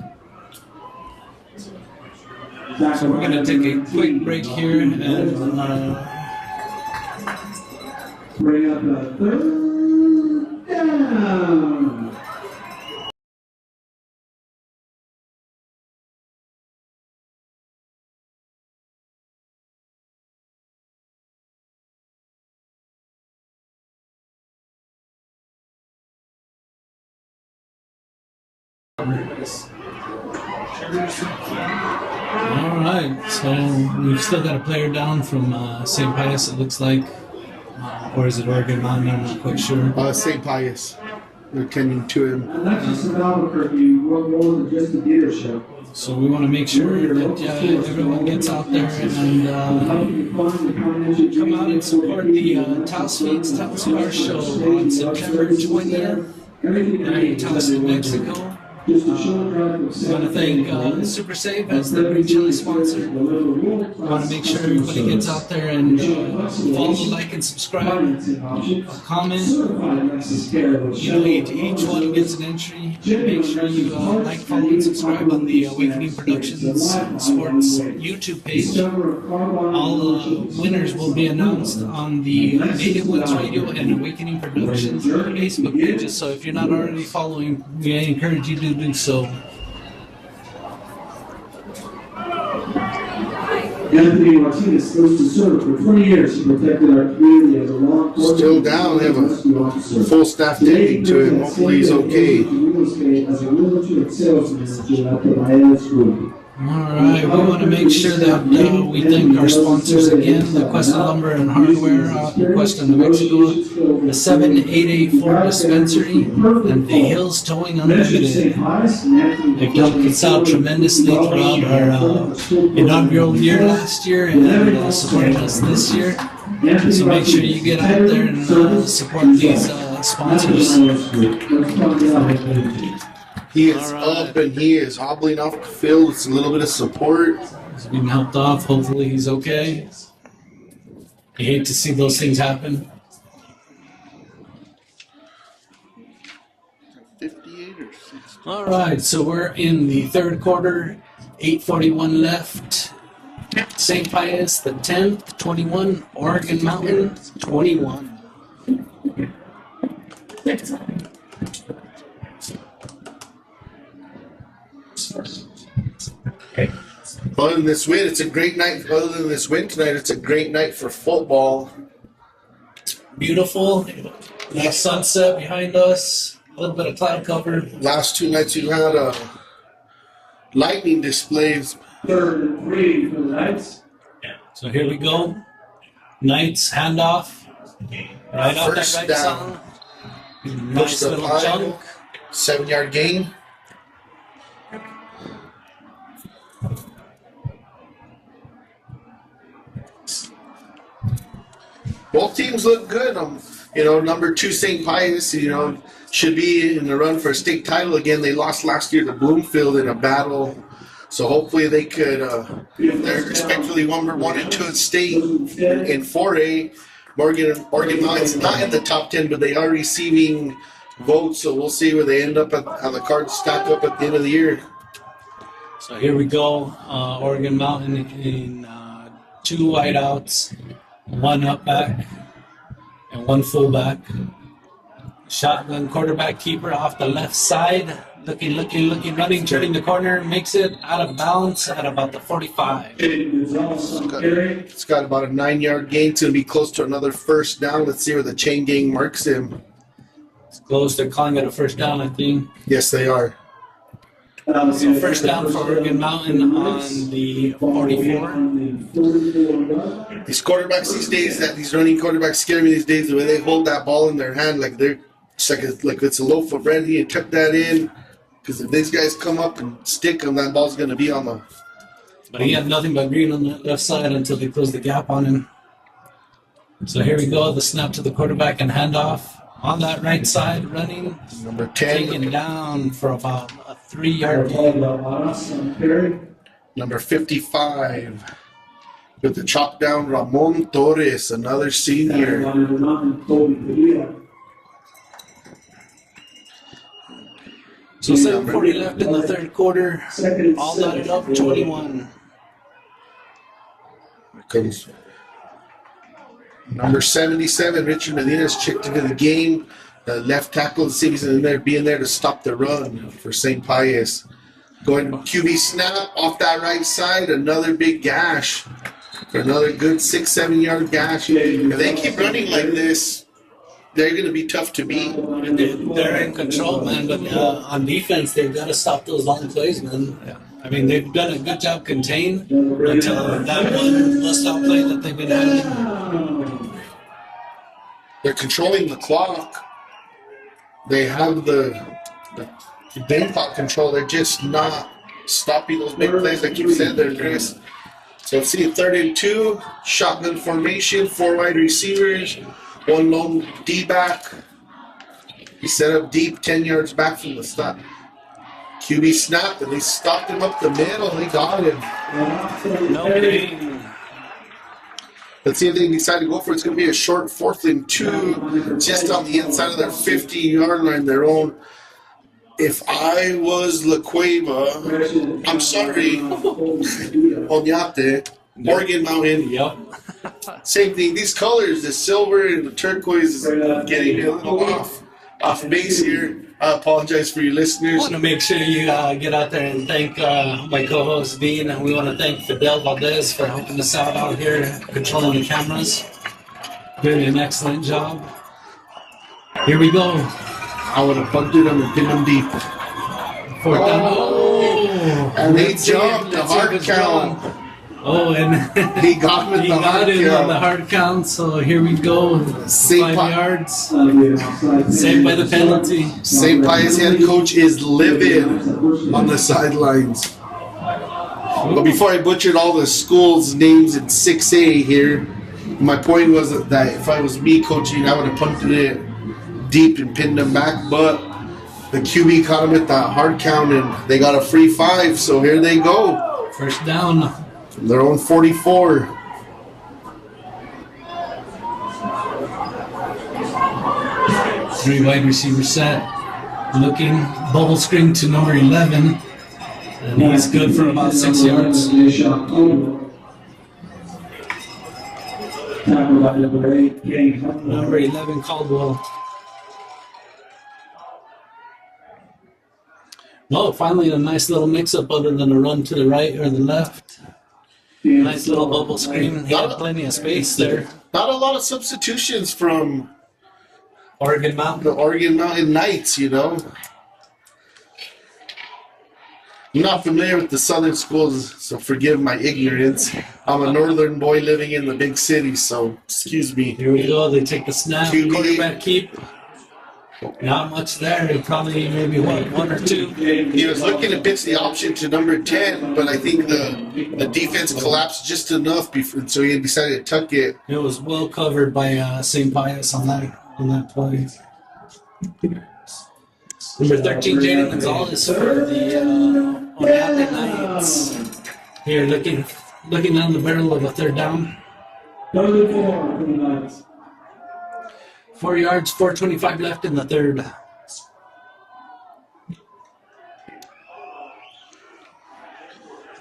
So we're going to take a quick break here and bring up a 3rd down. Alright, so we've still got a player down from St. Pius, it looks like. Or is it Oregon Mountain? I'm not quite sure. St. Pius. They're tending to him. And that's just in Albuquerque, we're more than just a dealership. So we want to make sure that everyone gets out there and come out and support the Taos Feeds Taos Car Show on September 20th in Taos, New Mexico. I want to thank Super Save as the green chili sponsor. I want to make sure everybody gets out there and follow, like, and subscribe. Comment. Each one gets an entry. Make sure you like, follow, and subscribe on the Awakening Productions Sports YouTube page. All winners will be announced on the Native Woods Radio and Awakening Productions Facebook pages. So if you're not already following, we encourage you to do so. Anthony Martinez goes to serve for 20 years. He protected our community as a law enforcement. Still down. They have a full staff tending to him. Hopefully he's okay. As a realtor and sales manager at the Miami School. Alright, we want to make sure that we thank our sponsors again, the Cuesta Lumber and Hardware, Cuesta, New Mexico, the 7884 Dispensary, and the Hills Towing Unlimited. They've helped us out tremendously throughout our inaugural year last year and supported us this year. So make sure you get out there and support these sponsors. He is up and he is hobbling off the field. It's a little bit of support. He's being helped off. Hopefully he's okay. You hate to see those things happen. 58 or 60. All right, so we're in the 3rd quarter. 8:41 left. St. Pius, the 10th, 21. Oregon Mountain, 21. Other than this win, it's a great night. Other than this win tonight, it's a great night for football. Beautiful. Nice sunset behind us. A little bit of cloud cover. Last 2 nights we've had lightning displays. 3rd and 3 for the Knights. So here we go. Knights handoff. Right off that First right down. side. Nice the little pile. chunk. 7-yard gain. Both teams look good. Number 2 St. Pius, should be in the run for a state title again. They lost last year to Bloomfield in a battle. So hopefully they could, they're respectively number 1 and 2 in state in 4A. Oregon Mountain's not in the top 10, but they are receiving votes. So we'll see where they end up how the cards stack up at the end of the year. So here we go. Oregon Mountain in 2 wideouts, 1 up back, and 1 fullback. Shotgun quarterback keeper off the left side. Looking, running, turning the corner, makes it out of bounds at about the 45. It's got about a 9-yard gain. It's going to be close to another first down. Let's see where the chain gang marks him. It's close. They're calling it a first down, I think. Yes, they are. So first down for Oregon Mountain on the 44. These quarterbacks these days, these running quarterbacks scare me these days. The way they hold that ball in their hand, like it's a loaf of bread. He tuck that in, because if these guys come up and stick them, that ball's going to be on the. But he had nothing but green on the left side until they closed the gap on him. So here we go, the snap to the quarterback and handoff on that right side, running. Number 10. Taken down for about a 3-yard gain. Number 55 with the chop down, Ramon Torres, another senior. So 7:40 left in the third quarter. All knotted up, 21. Here comes number 77, Richard Medina's checked into the game. The left tackle of the city's in there, being there to stop the run for St. Pius. Going QB snap off that right side, another big gash for another good 6-7 yard gash. If they keep running like this, they're going to be tough to beat. They're in control, man, but on defense, they've got to stop those long plays, man. I mean, they've done a good job contained until that one bust-out play that they've been having. They're controlling the clock. They have the game clock control. They're just not stopping those big plays like you said there, Chris. So let's see, 3rd and 2, shotgun formation, 4 wide receivers, 1 lone D-back. He set up deep, 10 yards back from the stop. QB snap, and they stopped him up the middle. They got him. No gain. Let's see if they decide to go for it. It's going to be a short 4th and 2, just on the inside of their 50-yard line, their own. If I was La Cueva, I'm sorry, Oñate, Morgan Mountain. Yep. Same thing. These colors, the silver and the turquoise, is getting a little off base here. I apologize for your I listeners. want to make sure you get out there and thank my co-host Dean, and we want to thank Fidel Valdez for helping us out here, controlling the cameras. Doing an excellent job. Here we go. I would have punted him and pinned him deep. 4th down. Oh, And they jumped the hard count. Oh, and He got him he with the got hard him on the count. hard count. So here we go. St. 5 Pi- yards. Saved by the penalty. St. Pius head coach is livid on the sidelines. But before I butchered all the schools' names in 6A here, my point was that if I was me coaching, I would have punted it deep and pinned them back. But the QB caught him at that hard count, and they got a free 5. So here they go. 1st down. From their own 44. Three wide receiver set. Looking. Bubble screen to number 11. And he's good for about 6 yards. Number 11, Caldwell. Well, finally a nice little mix-up other than a run to the right or the left. Nice little bubble screen. He had plenty of space there. Not a lot of substitutions from Oregon Mountain. the Oregon Mountain Knights, you know. I'm not familiar with the southern schools, so forgive my ignorance. I'm a northern boy living in the big city, so excuse me. Here we go. They take the snap. QB. Quarterback keep. Not much there. Probably maybe one or two. He was looking to pitch the option to number 10, but I think the defense collapsed just enough before, so he decided to tuck it. It was well covered by St. Pius on that play. Number 13, Jaden Gonzalez for the Oñate Knights. Here, looking down the barrel of a 3rd down. 4 yards, 4:25 left in the 3rd.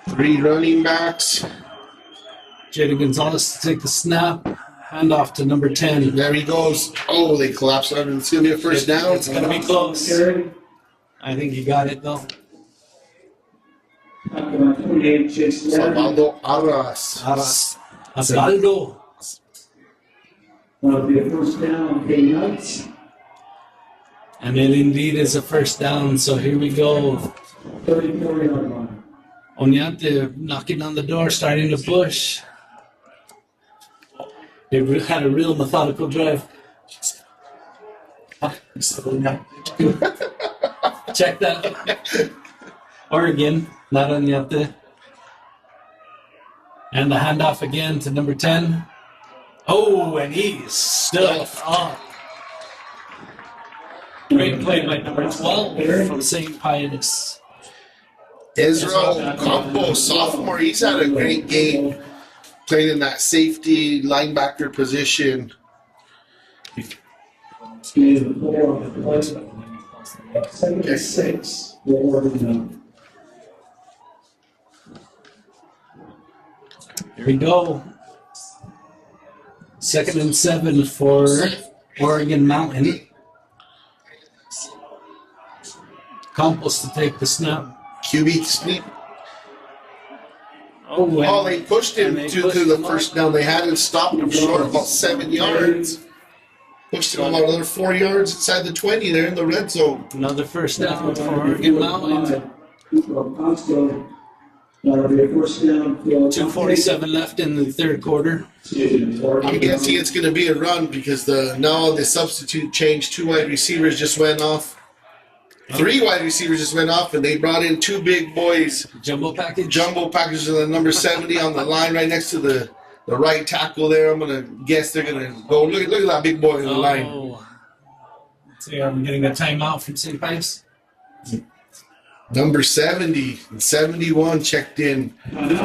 Three running backs. Jaden Gonzalez to take the snap. Hand off to number 10. There he goes. Oh, they collapsed on him. It's going to be a first down. It's going to be close. I think he got it, though. Salvador Arras. Osvaldo. That'll be a first down, Knights. And it indeed is a first down, so here we go. 34-yard line. Oñate knocking on the door, starting to push. They had a real methodical drive. Check that. Oregon, not Oñate. And the handoff again to number 10. Oh, and he's still up. Great play by number 12 from St. Pius. Ezra Campos, sophomore, he's had a great game playing in that safety linebacker position. Game 4 of the play. Second and 6 for Oregon. Here we go. 2nd and 7 for Oregon Mountain. Campos to take the snap. QB sneak. Oh, They pushed him to the first down. They hadn't stopped him short about 7 yards. Pushed him about another 4 yards inside the 20. They're in the red zone. Another first down for Oregon Mountain. 2:47 left in the third quarter. I'm guessing it's going to be a run because now the substitute changed. 2 wide receivers just went off. 3 wide receivers just went off, and they brought in 2 big boys. Jumbo package. Jumbo packages of the number 70 on the line right next to the right tackle there. I'm going to guess they're going to go. Look at that big boy in the line. Let's see, I'm getting a timeout from St. Pius. Number 70 and 71 checked in.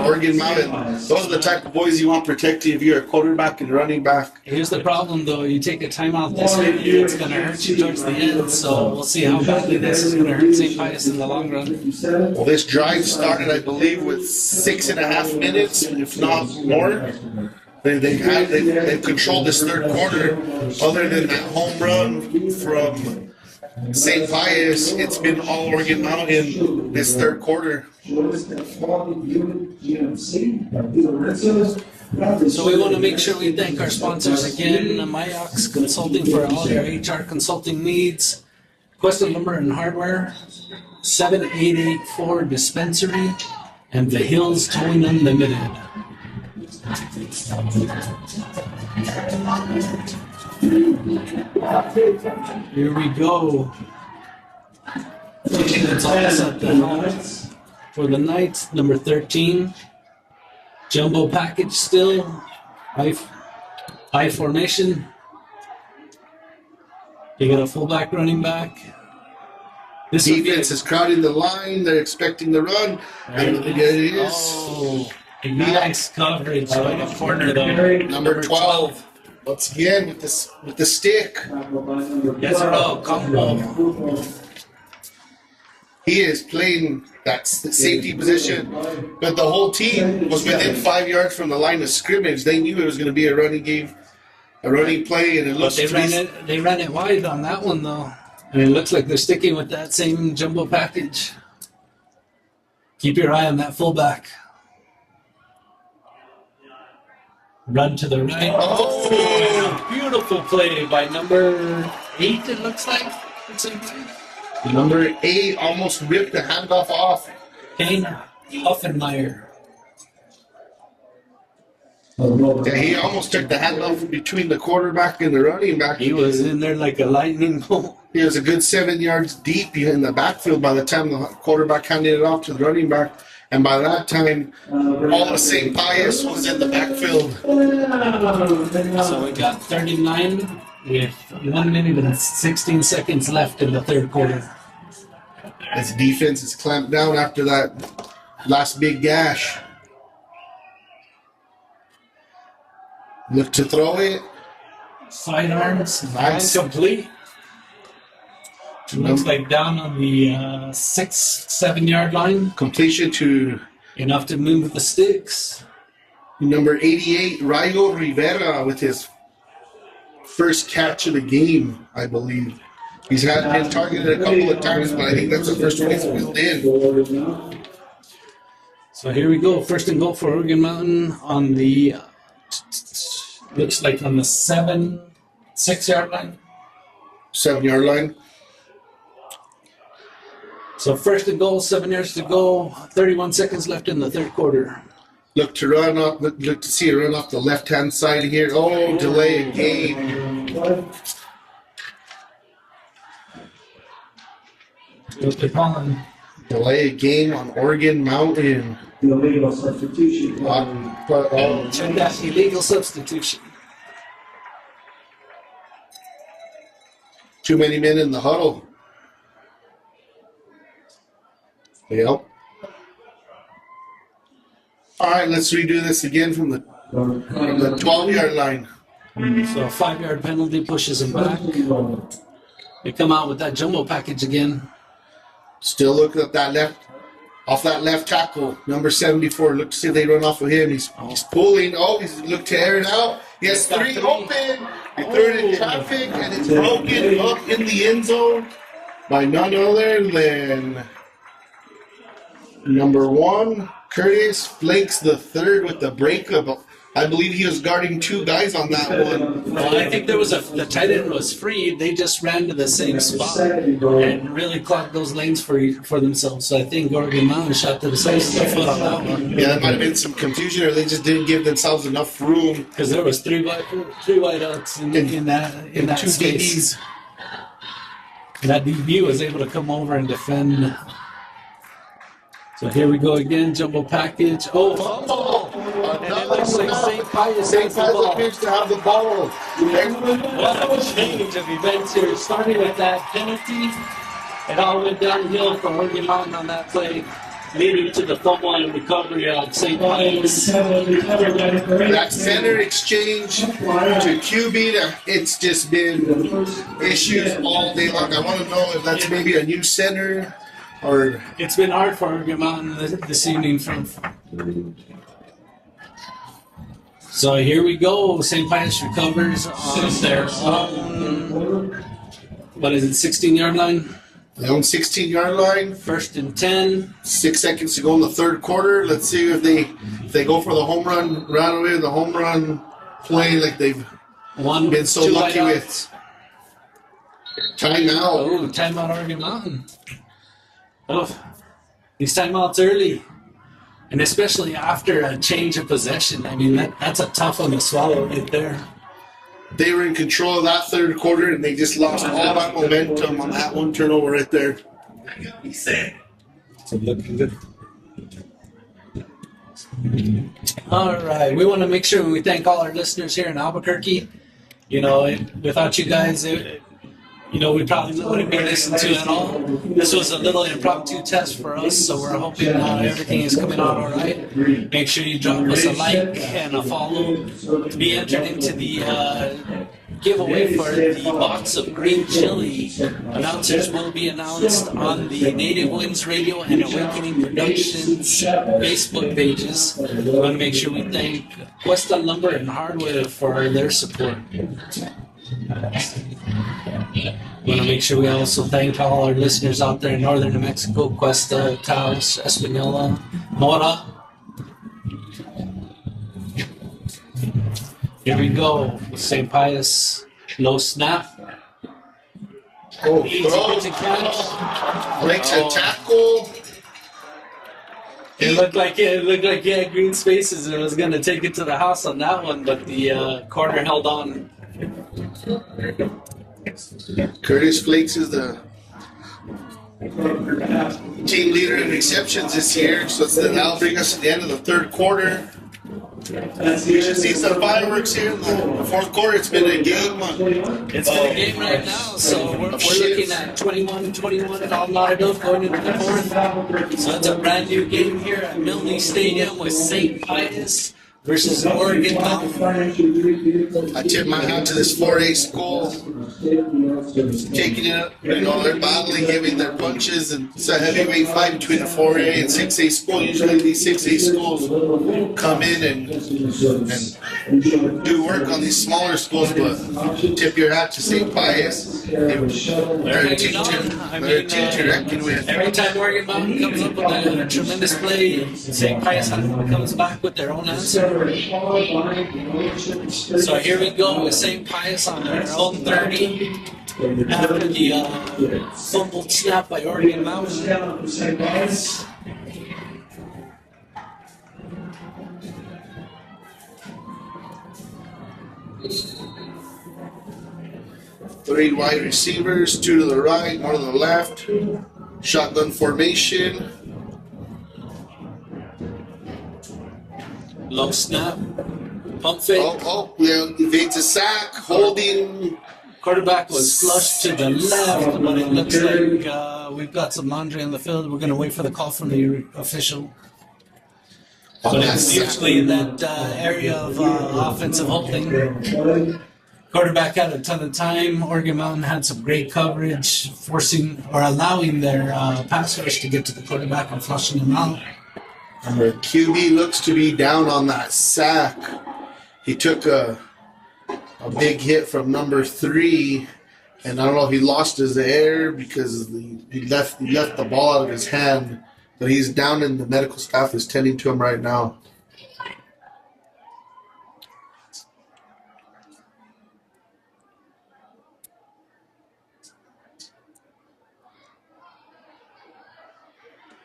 Oregon Mountain. Those are the type of boys you want protecting if you're a quarterback and running back. Here's the problem, though. You take a timeout this early, it's going to hurt you towards the end. So we'll see how badly this is going to hurt St. Pius in the long run. Well, this drive started, I believe, with 6.5 minutes, if not more. They've controlled this third quarter. Other than that home run from St. Pius, it's been all Oregon Mountain this third quarter. So we want to make sure we thank our sponsors again, Mayox Consulting for all your HR consulting needs. Question number and hardware, 7884 Dispensary, and The Hills Towing Unlimited. Here we go. That's all set the helmet for the Knights, number 13. Jumbo package still. I formation. You got a fullback running back. This defense is crowding the line. They're expecting the run. And it is. Oh, nice coverage by the corner though. Number 12. Once again with the stick. Yes, sir. Combo. He is playing that safety position, but the whole team was within 5 yards from the line of scrimmage. They knew it was going to be a running game, a running play, and it looks. They ran it wide on that one though, and it looks like they're sticking with that same jumbo package. Keep your eye on that fullback. Run to the right. Oh, beautiful play by number 8. It looks like. Number 8 almost ripped the handoff off. Kane Hoffenmeyer. Yeah, he almost took the handoff between the quarterback and the running back. He was in there like a lightning bolt. He was a good 7 yards deep in the backfield by the time the quarterback handed it off to the running back. And by that time, all of St. Pius was in the backfield. So we got 39 with 1 minute and 16 seconds left in the third quarter. His defense is clamped down after that last big gash. Look to throw it. Sidearms, nice, complete. Looks like down on the 6-7 yard line. Completion to enough to move the sticks. Number 88, Rayo Rivera, with his first catch of the game, I believe. He's been targeted a couple of times, but I think that's the first one he's filled in. So here we go. First and goal for Oregon Mountain on the, looks like on the 6 yard line. 7 yard line. So first and goal, 7 yards to go, 31 seconds left in the third quarter. Look to run off. Look to see it run off the left-hand side here. Oh, delay a game. Delay a game on Oregon Mountain. Illegal substitution. Check that illegal substitution. Too many men in the huddle. Yep. All right, let's redo this again from the 12-yard line. So a 5-yard penalty pushes him back. They come out with that jumbo package again. Still looking at that left, off that left tackle, number 74. Look to see if they run off of him. He's pulling. Oh, he's looked to air it out. He has three open. He threw it in traffic, and it's broken up in the end zone by none other than number 1, Curtis Flakes the third with the breakup. I believe he was guarding 2 guys on that one. Well, I think there was the tight end was free. They just ran to the same spot and really clogged those lanes for themselves. So I think Oregon Mountain shot to the side of the foot on that one. Yeah, that might have been some confusion, or they just didn't give themselves enough room. Because there was three wideouts in that 2 space. DBs. That DB was able to come over and defend. So here we go again, jumbo package. Oh, fumble! And it looks like St. Pius has the ball. appears to have the ball. What a change of events here. Starting with that penalty, it all went downhill for Oregon Mountain on that play, leading to the fumble and recovery of St. Pius. That center exchange to QB, it's just been issues all day long. I want to know if that's maybe a new center. Or it's been hard for Oregon Mountain this evening. So here we go. St. Pius recovers on their own, 16-yard line? Their own 16-yard line. 1st and 10. 6 seconds to go in the third quarter. Let's see if they go for the home run right away, the home run play like they've been so lucky with. Timeout. Oh, timeout Oregon Mountain. Oh, these timeouts early, and especially after a change of possession. I mean, that's a tough one to swallow right there. They were in control of that third quarter, and they just lost all that momentum on that one turnover right there. He said. So looking good. All right, we want to make sure we thank all our listeners here in Albuquerque. You know, without you guys, we probably wouldn't be listened to at all. This was a little impromptu test for us, so we're hoping everything is coming out all right. Make sure you drop us a like and a follow to be entered into the giveaway for the box of green chili. Announcers will be announced on the Native Winds Radio and Awakening Productions Facebook pages. We want to make sure we thank Cuesta Lumber and Hardware for their support. We want to make sure we also thank all our listeners out there in northern New Mexico, Cuesta, Taos, Espanola, Mora. Here we go. St. Pius, low snap. Oh, Easy pitch and catch. Breaks a tackle. It looked like he had green spaces and was going to take it to the house on that one, but the corner held on. Curtis Flakes is the team leader in receptions this year, so that'll bring us to the end of the third quarter. We should see some fireworks here in the fourth quarter. It's been a game. It's been a game right now, so we're looking at 21-21 and all knotted up going into the fourth. So it's a brand new game here at Milne Stadium with St. Pius versus Oregon Mountain. I tip my hat to this 4A school. Taking it, they're battling, giving their punches, and it's a heavyweight fight between the 4A and 6A school. Usually these 6A schools come in and do work on these smaller schools, but tip your hat to St. Pius. They're a team to reckon with. Every time Oregon Mountain comes up with a tremendous play, St. Pius comes back with their own answer. So here we go with St. Pius on their own 30 after the fumbled snap by Oregon Mountain. 3 wide receivers, 2 to the right, 1 to the left. Shotgun formation. Low snap. Pump fake. Evades a sack. Holding. Quarterback was flushed to the left, but it looks like we've got some laundry on the field. We're going to wait for the call from the official. But it's usually in that area of offensive holding. Quarterback had a ton of time. Oregon Mountain had some great coverage, forcing or allowing their pass rush to get to the quarterback and flushing him out. The QB looks to be down on that sack. He took a big hit from number 3, and I don't know if he lost his air because he left the ball out of his hand. But he's down, and the medical staff is tending to him right now.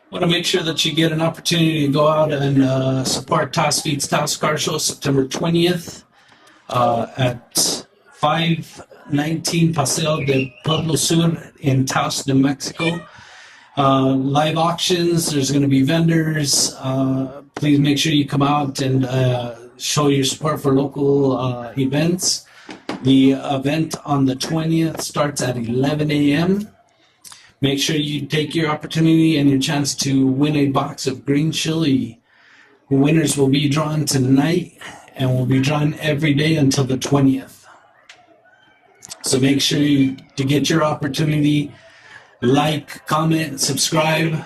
Want to make sure that you get an opportunity to go out and support Taos Feeds Taos Car Show September 20th at 519 Paseo de Pueblo Sur in Taos, New Mexico. Live auctions, there's going to be vendors. Please make sure you come out and show your support for local events. The event on the 20th starts at 11 a.m. Make sure you take your opportunity and your chance to win a box of green chili. Winners will be drawn tonight and will be drawn every day until the 20th. So make sure to get your opportunity. Like, comment, subscribe.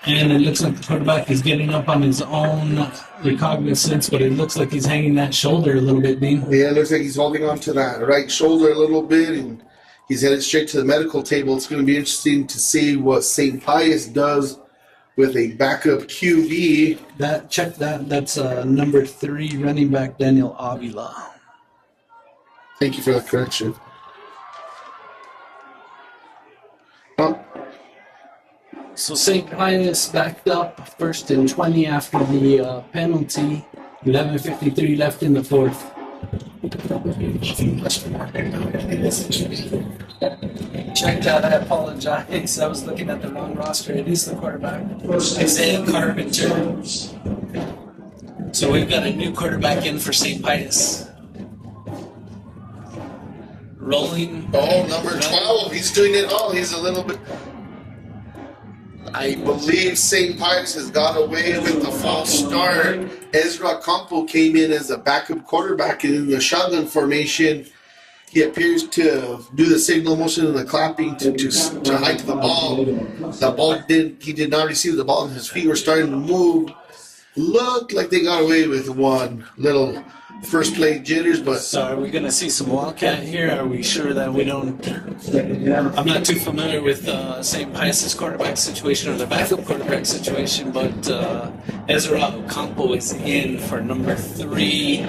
And it looks like the quarterback is getting up on his own recognizance, but it looks like he's hanging that shoulder a little bit, Dean. Yeah, it looks like he's holding on to that right shoulder a little bit, and he's headed straight to the medical table. It's going to be interesting to see what St. Pius does with a backup QB. Check that. That's number 3 running back Daniel Avila. Thank you for the correction. So St. Pius backed up 1st and 20 after the penalty. 11:53 left in the 4th. Check that. I apologize. I was looking at the wrong roster. It is the quarterback, Isaiah Carpenter. So we've got a new quarterback in for St. Pius. Rolling. Oh, number 12. He's doing it all. He's a little bit... I believe St. Pius has got away with the false start. Ezra Campo came in as a backup quarterback, and in the shotgun formation, he appears to do the signal motion and the clapping to hike the ball. He did not receive the ball, and his feet were starting to move. Looked like they got away with one little first play jitters, but... So are we going to see some Wildcat here? Are we sure that we don't... I'm not too familiar with St. Pius' quarterback situation or the backup quarterback situation, but Ezra Ocampo is in for number 3,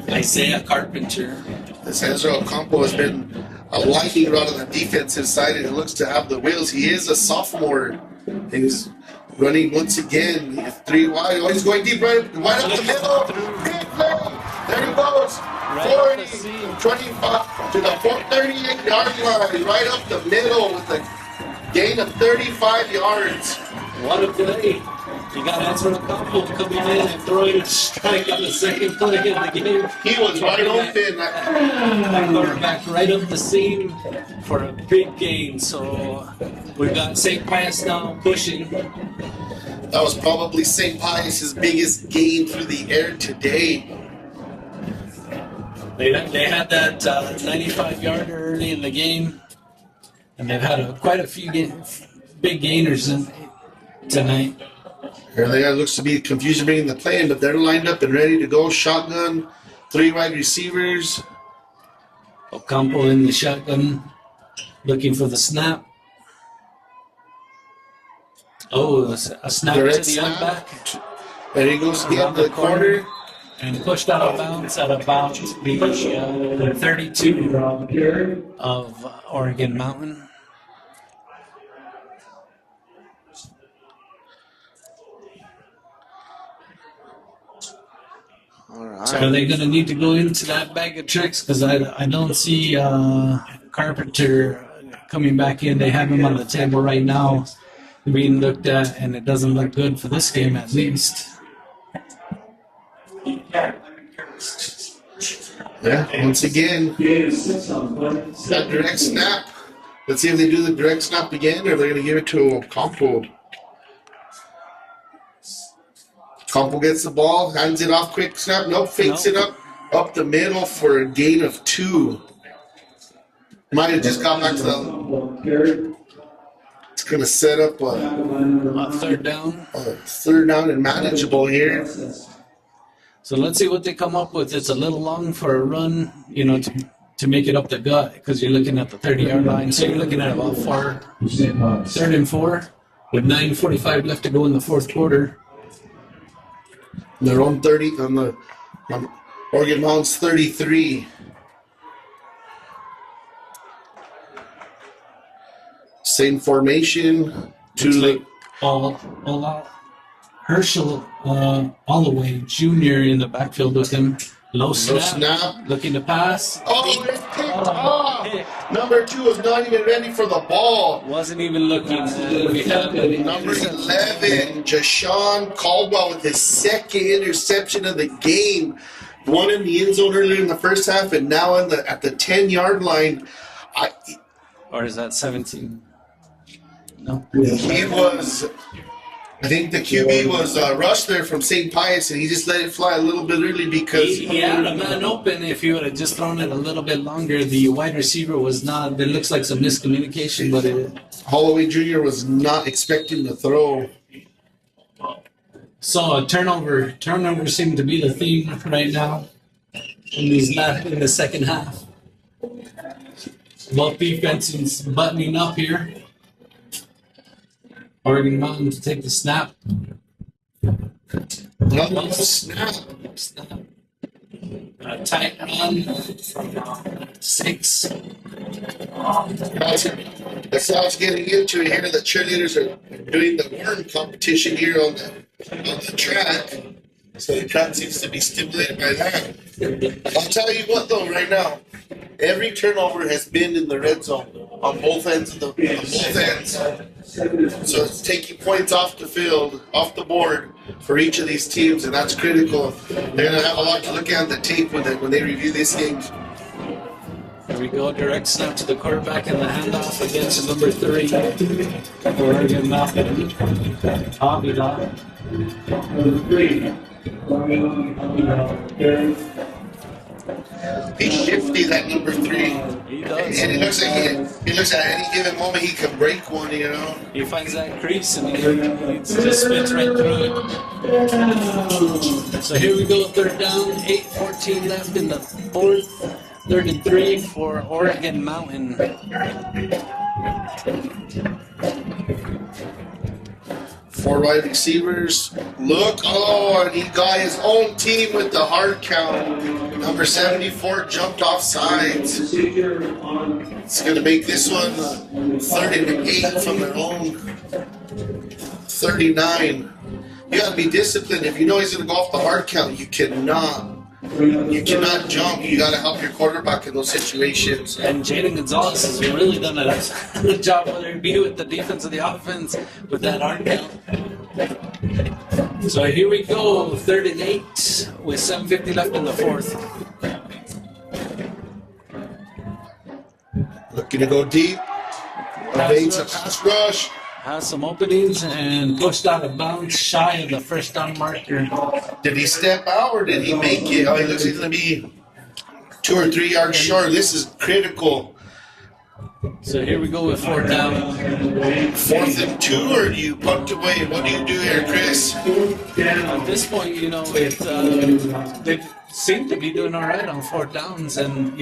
Isaiah Carpenter. This Ezra Ocampo has been a lightning rod on the defensive side, and it looks to have the wheels. He is a sophomore. He's running once again. 3 wide. Oh, he's going deep right up the middle. Big play. There he goes. 40, 25 to the 38-yard line. Right up the middle with a gain of 35 yards. What a play. You got Ezra Ocampo coming in and throwing a strike on the second play of the game. He was right open. That quarterback right up the seam for a big gain. So we've got St. Pius now pushing. That was probably St. Pius' biggest gain through the air today. They had that 95-yarder early in the game, and they've had quite a few big gainers tonight. Here they are. Looks to be confusion bringing the play in, but they're lined up and ready to go. Shotgun, 3 wide receivers. Ocampo in the shotgun, looking for the snap. Oh, a snap to the back. There he goes again to the corner. And pushed out of bounds at about the 32 of Oregon Mountain. All right. So are they going to need to go into that bag of tricks? Because I don't see Carpenter coming back in. They have him on the table right now being looked at, and it doesn't look good for this game at least. Yeah, once again, that direct snap. Let's see if they do the direct snap again, or they're going to give it to Ocampo. Campo gets the ball, hands it off, quick snap. Nope, fakes it up the middle for a gain of 2. Might have just got back to the. It's going to set up A third down. Third down and manageable here. So let's see what they come up with. It's a little long for a run, to make it up the gut, because you're looking at the 30-yard line. So you're looking at about 3rd and 4 with 9:45 left to go in the fourth quarter. Their own 30 on Oregon Mountain's 33. Same formation. All out. Herschel Holloway Jr. in the backfield with him. Low snap. Looking to pass. Oh, it's picked off. Number 2 was not even ready for the ball. Wasn't even looking. Number 11, Jashawn Caldwell with his second interception of the game. One in the end zone earlier in the first half, and now at the 10-yard line. Or is that 17? No. I think the QB was rushed there from St. Pius, and he just let it fly a little bit early because he had a man open. If he would have just thrown it a little bit longer, the wide receiver was not. There looks like some miscommunication, but Holloway Jr. was not expecting to throw. So a turnover. Turnovers seem to be the theme right now in the second half. Both defenses buttoning up here. Oregon Mountain to take the snap. Snap. A tight run from 6. That's how I was getting into it here. The cheerleaders are doing the worm competition here on the track. So the crowd seems to be stimulated by that. I'll tell you what though, right now, every turnover has been in the red zone on both ends of both ends. So it's taking points off the field, off the board for each of these teams, and that's critical. They're going to have a lot to look at the tape when they review this game. Here we go, direct snap to the quarterback and the handoff against number 3. Oregon Mountain. Avila. Number 3. He's shifty, that number 3. He does. And he looks like at any given moment he can break one, He finds that crease and he just spins right through it. So here we go, third down, 8:14 left in the fourth. 3rd and 3 for Oregon Mountain. 4 wide receivers. Look, and he got his own team with the hard count. Number 74 jumped off sides. It's going to make this one 3rd and 8 from their own 39. You got to be disciplined. If you know he's going to go off the hard count, you cannot jump. You got to help your quarterback in those situations. And Jaden Gonzalez has really done a job, whether it be with the defense or the offense, with that hard count. So here we go, 3rd and 8 with 7:50 left in the fourth. Looking to go deep. Evades a pass rush. Has some openings and pushed out of bounds shy of the first down marker. Did he step out or did he make it? Oh, he looks like he's going to be 2 or 3 yards short. This is critical. So here we go with 4th down. 4th and 2, or do you punt away? What do you do here, Chris? At this point, they seem to be doing all right on 4th downs and,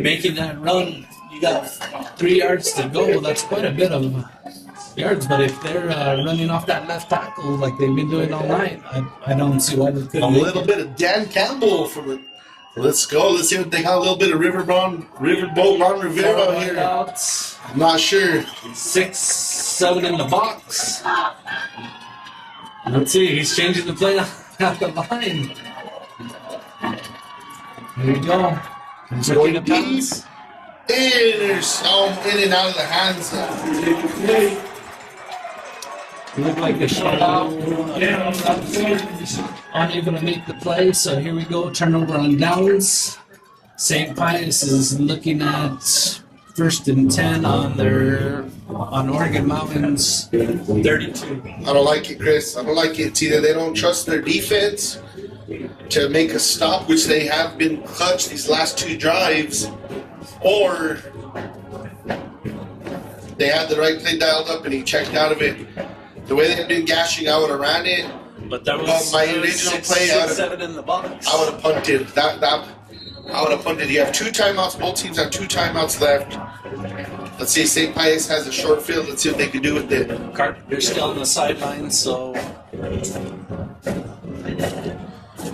making that run. You got 3 yards to go. That's quite a bit of yards, but if they're running off that left tackle like they've been doing all night, I don't see why they couldn't. A little bit of Dan Campbell from it. Let's go. Let's see what they got. A little bit of Riverboat Ron Rivera here. I'm not sure. 6, 7 in the box. Let's see. He's changing the play at the line. There you go. He's going to pass. In and out of the hands. Look like a short out. Unable to make the play, so here we go. Turnover on downs. St. Pius is looking at 1st and 10 on their on Oregon Mountains, 32. I don't like it, Chris. I don't like it. It's either they don't trust their defense to make a stop, which they have been clutch these last 2 drives, or they had the right play dialed up and he checked out of it. The way they've been gashing, I would have ran it. But that was my original play. Six, 7 in the box. I would have punted. I would have punted. You have 2 timeouts. Both teams have 2 timeouts left. Let's see. St. Pius has a short field. Let's see what they can do with it. They're still on the sideline, so.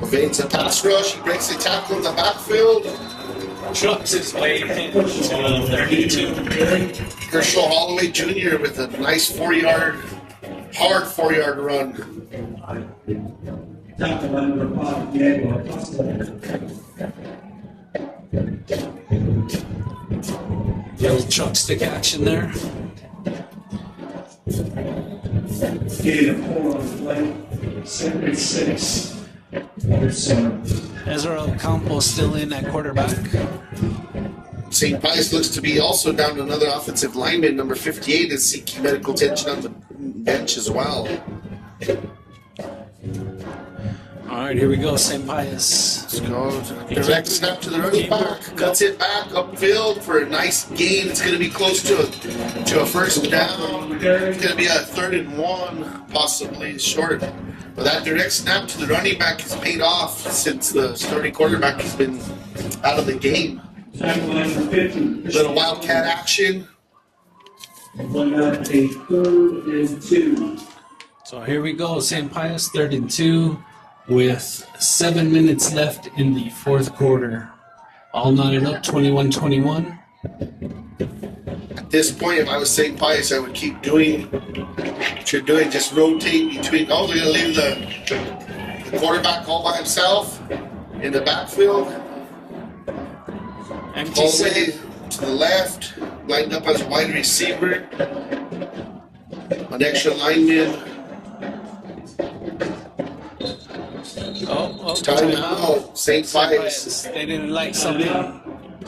Evades a pass rush. He breaks a tackle in the backfield. Trucks his way into 32. Herschel Holloway Jr. with a nice 4-yard, hard 4-yard run. Little truck stick action there. Gain of 4 on the play. 2nd and 6. Ezra Ocampo still in at quarterback. St. Pius looks to be also down to another offensive lineman, number 58, is seeking medical attention on the bench as well. All right, here we go, St. Pius. Let's go. Direct snap to the running back. Cuts it back upfield for a nice gain. It's going to be close to a first down. It's going to be a 3rd and 1, possibly short. But that direct snap to the running back has paid off since the starting quarterback has been out of the game. Little wildcat action. A 3rd and 2. So here we go, St. Pius, 3rd and 2, with 7 minutes left in the 4th quarter. All knotted up, 21-21. At this point, if I was St. Pius, I would keep doing what you're doing. Just rotate between. Oh, they're going to leave the quarterback all by himself in the backfield. Empty All the set. way to the left, lined up as a wide receiver. An extra lineman. Oh, Time out. St. Pius. They didn't like something.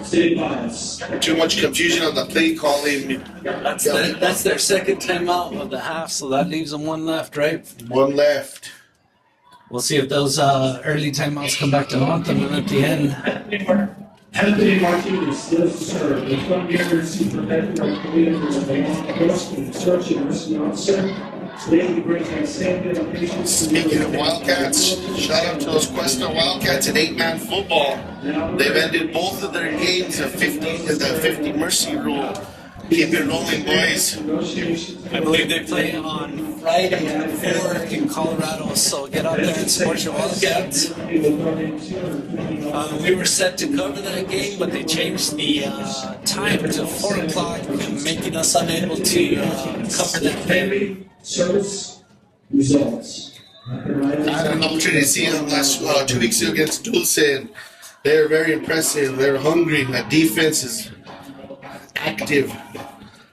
St. Pius. Too much confusion on the play calling. That's their 2nd timeout of the half, so that leaves them 1 left, right? 1 left. We'll see if those early timeouts come back to haunt them at the end. Anthony Martinez still to serve. The 20-yard receiver head from the leader was a long course to instruction rescue officer. Today he brings on standout locations. Speaking of Wildcats, shout out to those Cuesta Wildcats in 8-man football. They've ended both of their games of 50 mercy rule. Keep it rolling, boys. I believe they play on Friday at 4 in Colorado, so get out there and support your Wildcats. We were set to cover that game, but they changed the time to 4 o'clock, making us unable to cover that game. Service results. I had an opportunity to see them last 2 weeks ago against Dulce, and they're very impressive. They're hungry. That defense is active.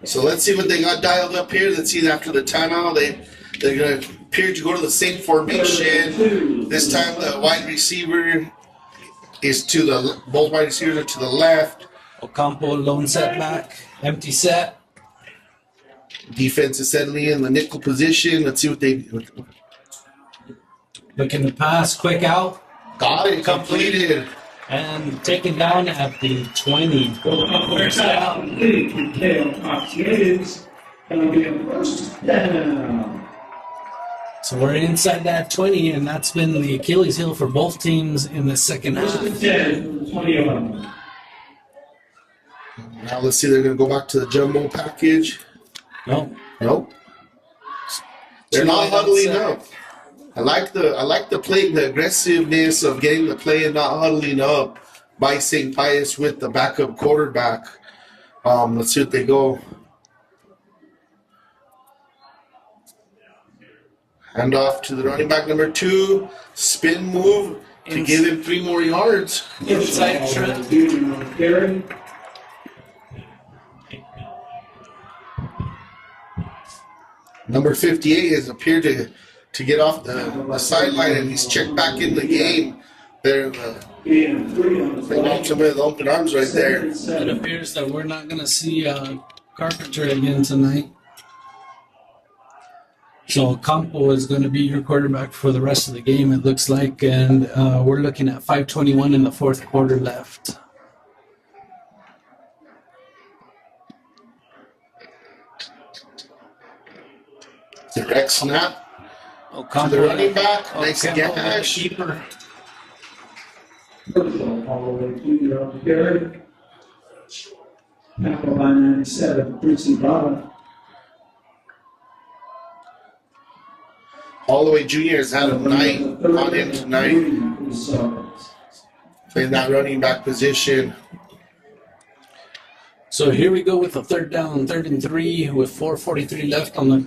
So let's see what they got dialed up here. Let's see after the timeout. They're going to appear to go to the same formation. This time the wide receiver is to the, both wide receivers are to the left. Ocampo lone setback, empty set. Defense is settling in the nickel position. Let's see what they Looking to pass, quick out. got it completed. And taken down at the 20. First down. It is going to be a first down. So we're inside that 20, and that's been the Achilles heel for both teams in the second half. First and 10, 21. Now let's see. They're going to go back to the jumbo package. Nope. They're not huddling up. I like the play, the aggressiveness of getting the play and not huddling up by St. Pius with the backup quarterback. Let's see what they go. Hand off to the running back number 2. Spin move to give him 3 more yards. Inside trip. Number 58 has appeared to get off the sideline, and he's checked back in the game. They welcome him with open arms right there. It appears that we're not going to see Carpenter again tonight. So Campo is going to be your quarterback for the rest of the game, it looks like, and we're looking at 5:21 in the fourth quarter left. Direct snap. Ocampo, to the running back. Nice gash. Keeper. Holloway Jr. on the carry. Tackle by 97, Brucey Bottom. Holloway Jr. has had a night on him tonight. Playing that running back position. So here we go with the third down, 3rd and 3, with 4:43 left on the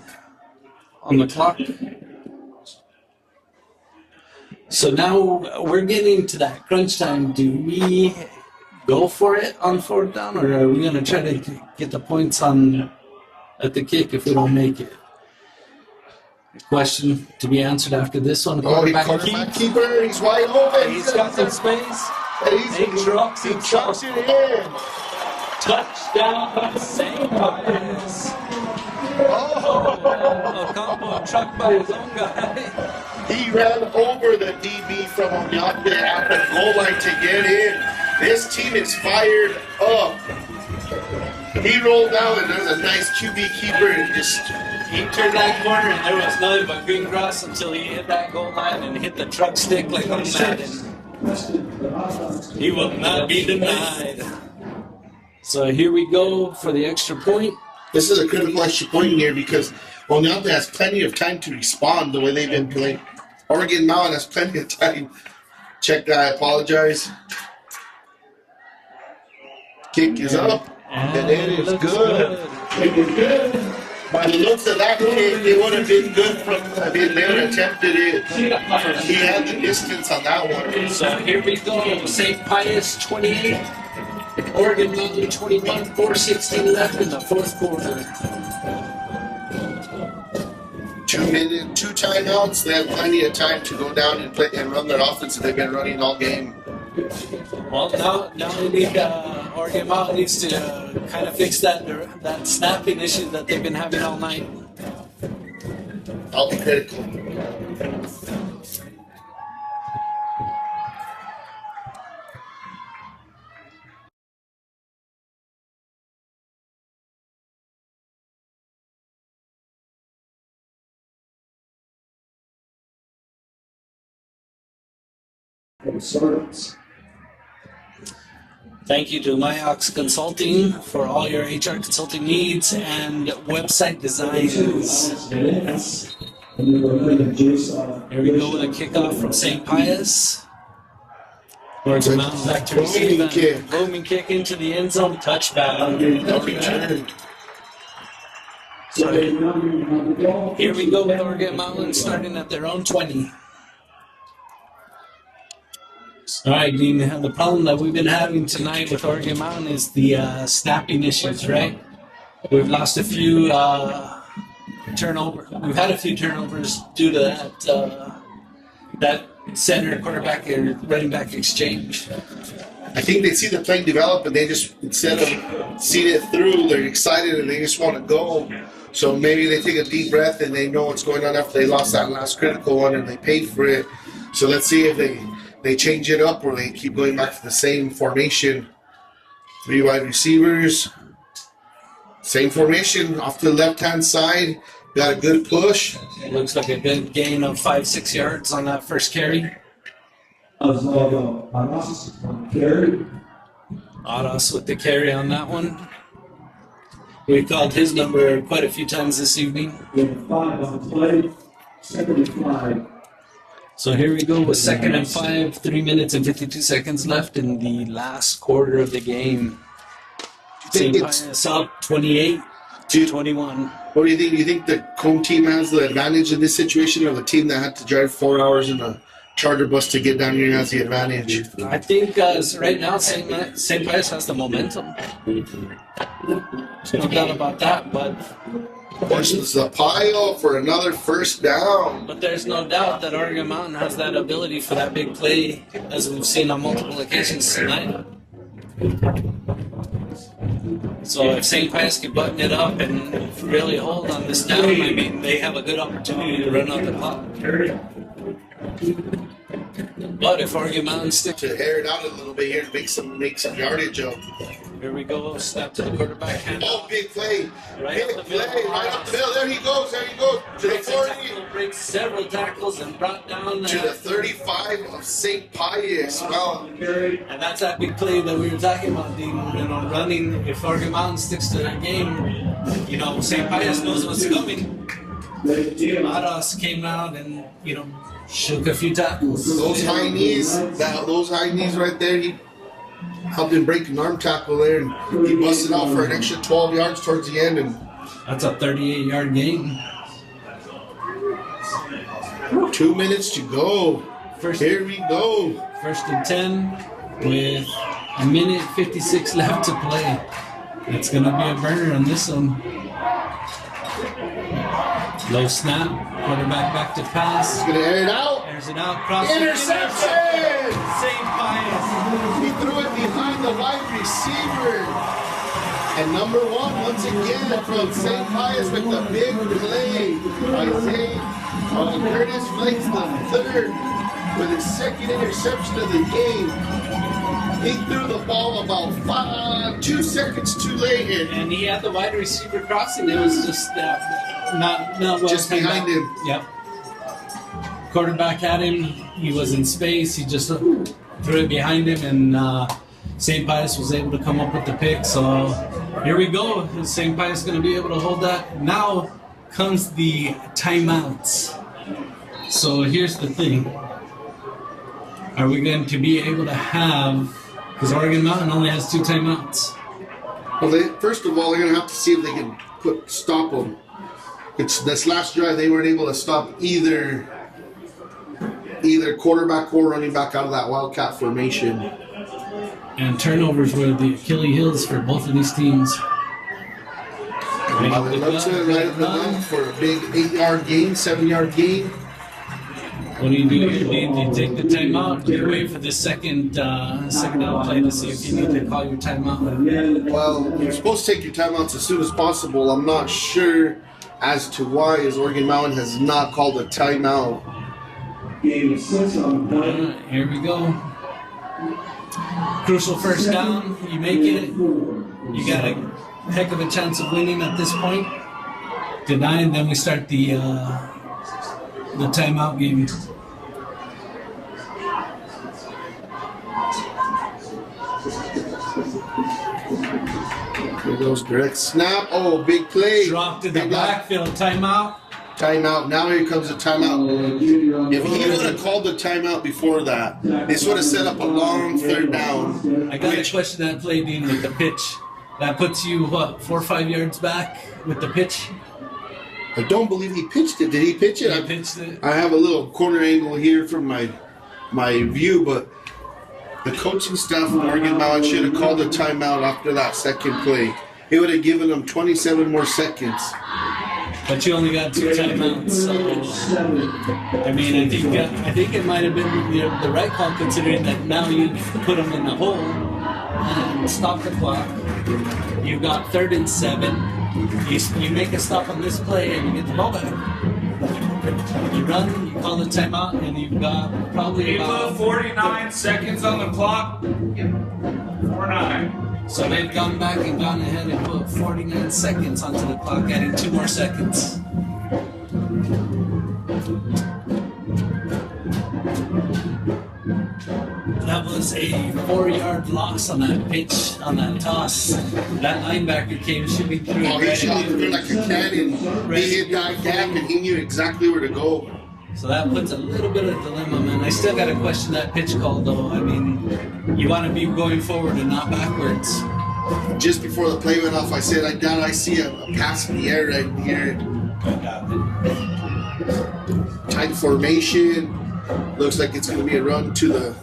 clock. So now we're getting to that crunch time. Do we go for it on 4th down, or are we going to try to get the points at the kick if we don't make it? Question to be answered after this one. Quarterback keeper. He's wide open. He's got some space. He trucks it in. Touchdown, St. Pius. Ocampo trucked by his own guy. He ran over the DB from Oñate at the goal line to get in. This team is fired up. He rolled down and there's a nice QB keeper and just... He turned that corner and there was nothing but green grass until he hit that goal line and hit the truck stick like on Madden. He will not be denied. So here we go for the extra point. This is a critical extra point here because Oñate has plenty of time to respond the way they've been playing. Oregon Mountain has plenty of time. Check that, I apologize. Kick is up, and it is good. It is good. By the looks of that kick, it would have been good from the man attempted it. He had the distance on that one. So here we go. St. Pius 28, Oregon Mountain 21, 4:16 left in the fourth quarter. 2 minutes, 2 timeouts. They have plenty of time to go down and play and run their offense that they've been running all game. Well, now we need Oregon Mountain needs to kind of fix that snapping issue that they've been having all night. I'll be critical. Thank you to MyOx Consulting for all your HR consulting needs and website designs. Here we go with a kickoff from St. Pius. Oregon Mountain back to receive and booming kick into the end zone, touchdown. So here we go with Oregon Mountain starting at their own 20. All right, Dean, the problem that we've been having tonight with Oregon Mountain is the snapping issues, right? We've lost a few turnovers. We've had a few turnovers due to that center quarterback and running back exchange. I think they see the play develop and they just, instead of seeing it through, they're excited and they just want to go. So maybe they take a deep breath and they know what's going on after they lost that last critical one and they paid for it. So let's see if they change it up or they keep going back to the same formation. 3 wide receivers. Same formation off to the left-hand side. Got a good push. It looks like a good gain of 5-6 yards on that first carry. Adas with the carry on that one. We called his number quite a few times this evening. 5 on the play. 2nd and 5. So here we go with 2nd and 5, 3 minutes and 52 seconds left in the last quarter of the game. St. Pius up 28-21. What do you think? Do you think the home team has the advantage in this situation, or the team that had to drive 4 hours in a charter bus to get down here has the advantage? I think right now St. Pius has the momentum. No doubt about that, but Pushes the pile for another first down. But there's no doubt that Oregon Mountain has that ability for that big play, as we've seen on multiple occasions tonight. So if St. Pius can button it up and really hold on this down, I mean, they have a good opportunity to run out the clock. But if Oregon Mountain sticks To air it out a little bit here and make some yardage up. here we go, snap to the quarterback hand. Oh, big play. Right Big up the play. middle. Right up the middle. There he goes. There he goes. To the Breaks, 40. breaks several tackles and brought down To the 35 of St. Pius. Well, and that's that big play that we were talking about, Dean. You know, running. If Oregon Mountain sticks to their game, you know, St. Pius knows what's coming. Matos came out and, you know, shook a few tackles. those high knees right there, he helped him break an arm tackle there, and he busted out for an extra 12 yards towards the end. And That's a 38-yard gain. 2 minutes to go. Here we go. First and 10 with a minute 56 left to play. It's going to be a burner on this one. Low snap. Quarterback back to pass. He's going to air it out. Airs it out. Cross. Interception! St. Pius. He threw it behind the wide receiver. And number one, once again, from St. Pius with the big play. Curtis Flakes the third with his second interception of the game. He threw the ball about 2 seconds too late. And he had the wide receiver crossing. It was just not well Just timed behind out. him. Yep. Quarterback had him. He was in space. He just threw it behind him, and St. Pius was able to come up with the pick. So here we go. Is St. Pius going to be able to hold that? Now comes the timeouts. So here's the thing. Are we going to be able to have, because Oregon Mountain only has 2 timeouts. Well, first of all, they're going to have to see if they can stop them. It's this last drive, they weren't able to stop either quarterback or running back out of that Wildcat formation. And turnovers were the Achilles heels for both of these teams. Right at the gun for a big 8-yard gain, 7-yard gain. What do you do here, Dean? Do you take the timeout? Do you wait for the second down play to see if you need to call your timeout? Well, you're supposed to take your timeouts as soon as possible. I'm not sure as to why as Oregon Mountain has not called a timeout. Game 6 on the play. Here we go. Crucial first down. You make it. You got a heck of a chance of winning at this point. Denied. Then we start the timeout game. Here goes direct snap. Oh, big play. Drop to the Big backfield. Timeout. Timeout. Now here comes the timeout. If he would have called the timeout before that, this would have set up a long third down. I got to question that play, Dean, with the pitch. That puts you, 4 or 5 yards back with the pitch? I don't believe he pitched it. Did he pitch it? He pitched it. I have a little corner angle here from my view, but the coaching staff of Oregon Mountain should have called a timeout after that second play. It would have given them 27 more seconds. But you only got 2 timeouts, so I mean, I think it might have been the right call, considering that now you put them in the hole and stop the clock. You got 3rd and 7. You make a stop on this play and you get the ball back. You run, you call the timeout, and you've got probably about 49 seconds on the clock. 49. So they've gone back and gone ahead and put 49 seconds onto the clock, adding 2 more seconds. That was a 4-yard loss on that pitch, on that toss. That linebacker came shooting through. Oh, he shot through like a cannon. He hit that gap and he knew exactly where to go. So that puts a little bit of dilemma, man. I still got to question that pitch call, though. I mean, you want to be going forward and not backwards. Just before the play went off, I said, I doubt I see a pass in the air right here. Tight formation. Looks like it's going to be a run to the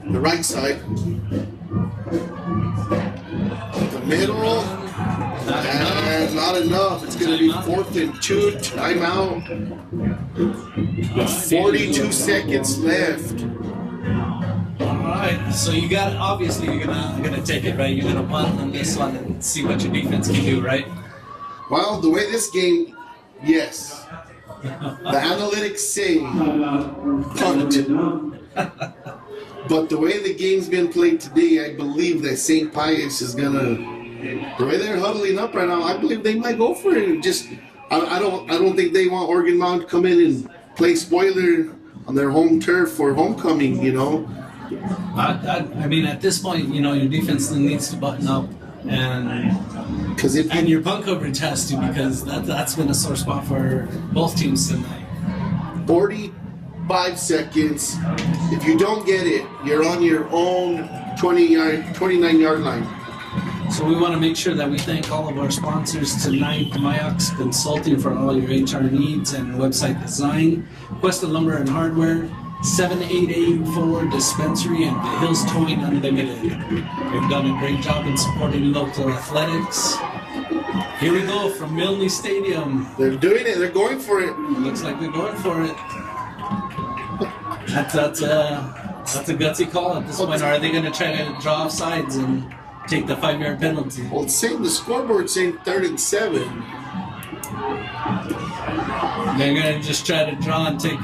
right side. The middle. And not enough. It's going to be 4th and 2. Timeout. With 42 seconds left. All right. So you got obviously you're gonna take it, right? You're gonna punt on this one and see what your defense can do, right? Well, the way this game, yes. The analytics say punt. But the way the game's been played today, I believe that St. Pius is gonna. The way they're huddling up right now, I believe they might go for it. Just, I don't think they want Oregon Mountain to come in and play spoiler on their home turf for homecoming. You know. I mean, at this point, you know, your defense needs to button up, and your punt coverage has to, because that's been a sore spot for both teams tonight. 45 seconds. If you don't get it, you're on your own 29-yard line. So we want to make sure that we thank all of our sponsors tonight: Mayox Consulting for all your HR needs and website design, Cuesta Lumber and Hardware, 788 Forward Dispensary, and The Hills Towing Unlimited. They've done a great job in supporting local athletics. Here we go from Milne Stadium. They're doing it. They're going for it. Looks like they're going for it. That's a gutsy call at this point. Or are they going to try to draw off sides and take the 5-yard penalty? Well, it's saying the scoreboard's saying 3rd and 7. They're going to just try to draw and take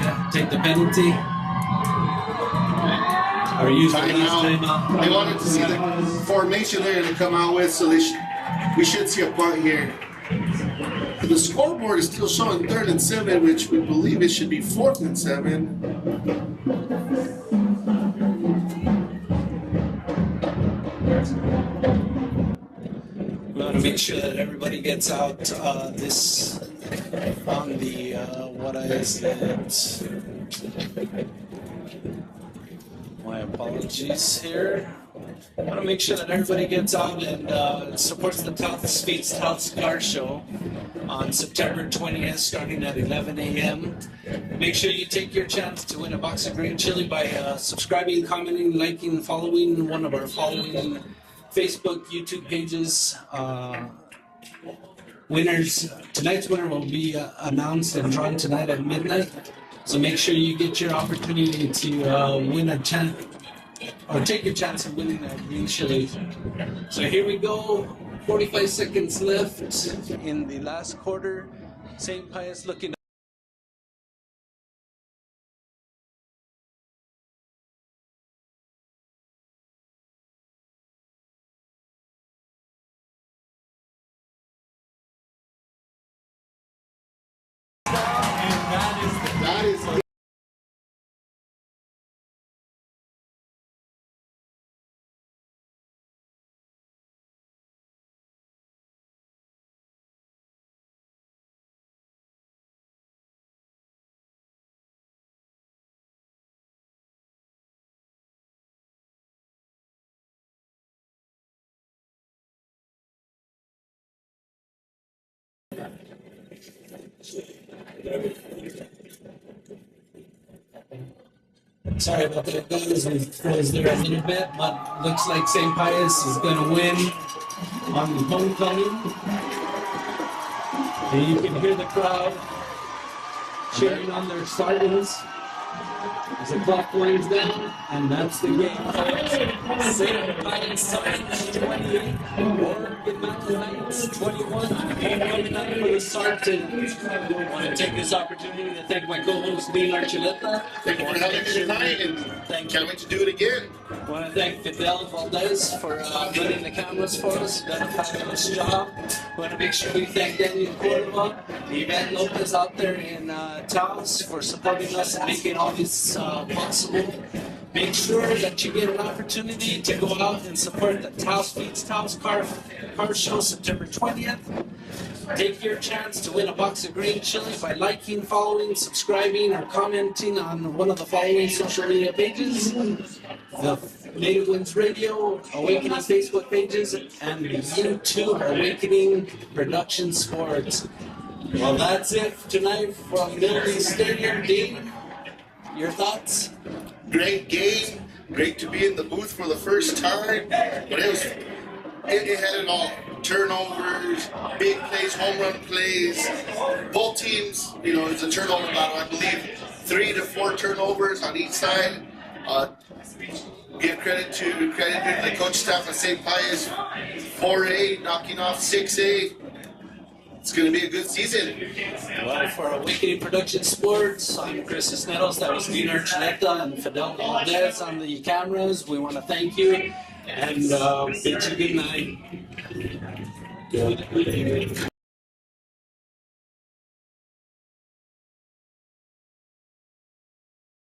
the penalty. Or use the last timeout. They wanted to see the formation there to come out with, so we should see a punt here. But the scoreboard is still showing 3rd and 7, which we believe it should be 4th and 7. We want to make sure that everybody gets out this on the what is it? My apologies here. I want to make sure that everybody gets out and supports the Tauth Speeds Tauth Car Show on September 20th, starting at 11 a.m. Make sure you take your chance to win a box of green chili by subscribing, commenting, liking, following one of our following Facebook, YouTube pages. Tonight's winner will be announced and drawn tonight at midnight. So make sure you get your opportunity to win a chance, or take your chance of winning a green chili. So here we go. 45 seconds left in the last quarter. St. Pius looking. That is Sorry about that, guys. We froze there a little bit, but looks like St. Pius is going to win on the homecoming. And you can hear the crowd cheering on their Sartans as the clock winds down, and that's the game. St. Pius Sartans 28, Oregon Mountain Knights 21. Coming up for the Sartans. I want to take this opportunity to thank my co-host, Dean Archuleta. Thank you for having me tonight, and can't wait to do it again. I want to thank Fidel Valdez for running the cameras for us. Done a fabulous job. I want to make sure we thank Daniel Cordova, Yvette Lopez out there in Taos for supporting us and making all this possible. Make sure that you get an opportunity to go out and support the Taos Feeds Taos Car Show September 20th. Take your chance to win a box of green chili by liking, following, subscribing, or commenting on one of the following social media pages: the Native Winds Radio, Awakening Facebook pages, and the YouTube Awakening Production Sports. Well, that's it for tonight from Milne Stadium. Dean, your thoughts? Great game. Great to be in the booth for the first time. But it had it all. Turnovers, big plays, home run plays. Both teams, it's a turnover battle. I believe 3 to 4 turnovers on each side. give credit to the coach staff of St. Pius, 4A knocking off 6A. It's going to be a good season. Well, for Awakening Production Sports, I'm Chris Cisneros. That was Dean Archuleta and Fidel Valdez on the cameras. We want to thank you and bid you good night. Good.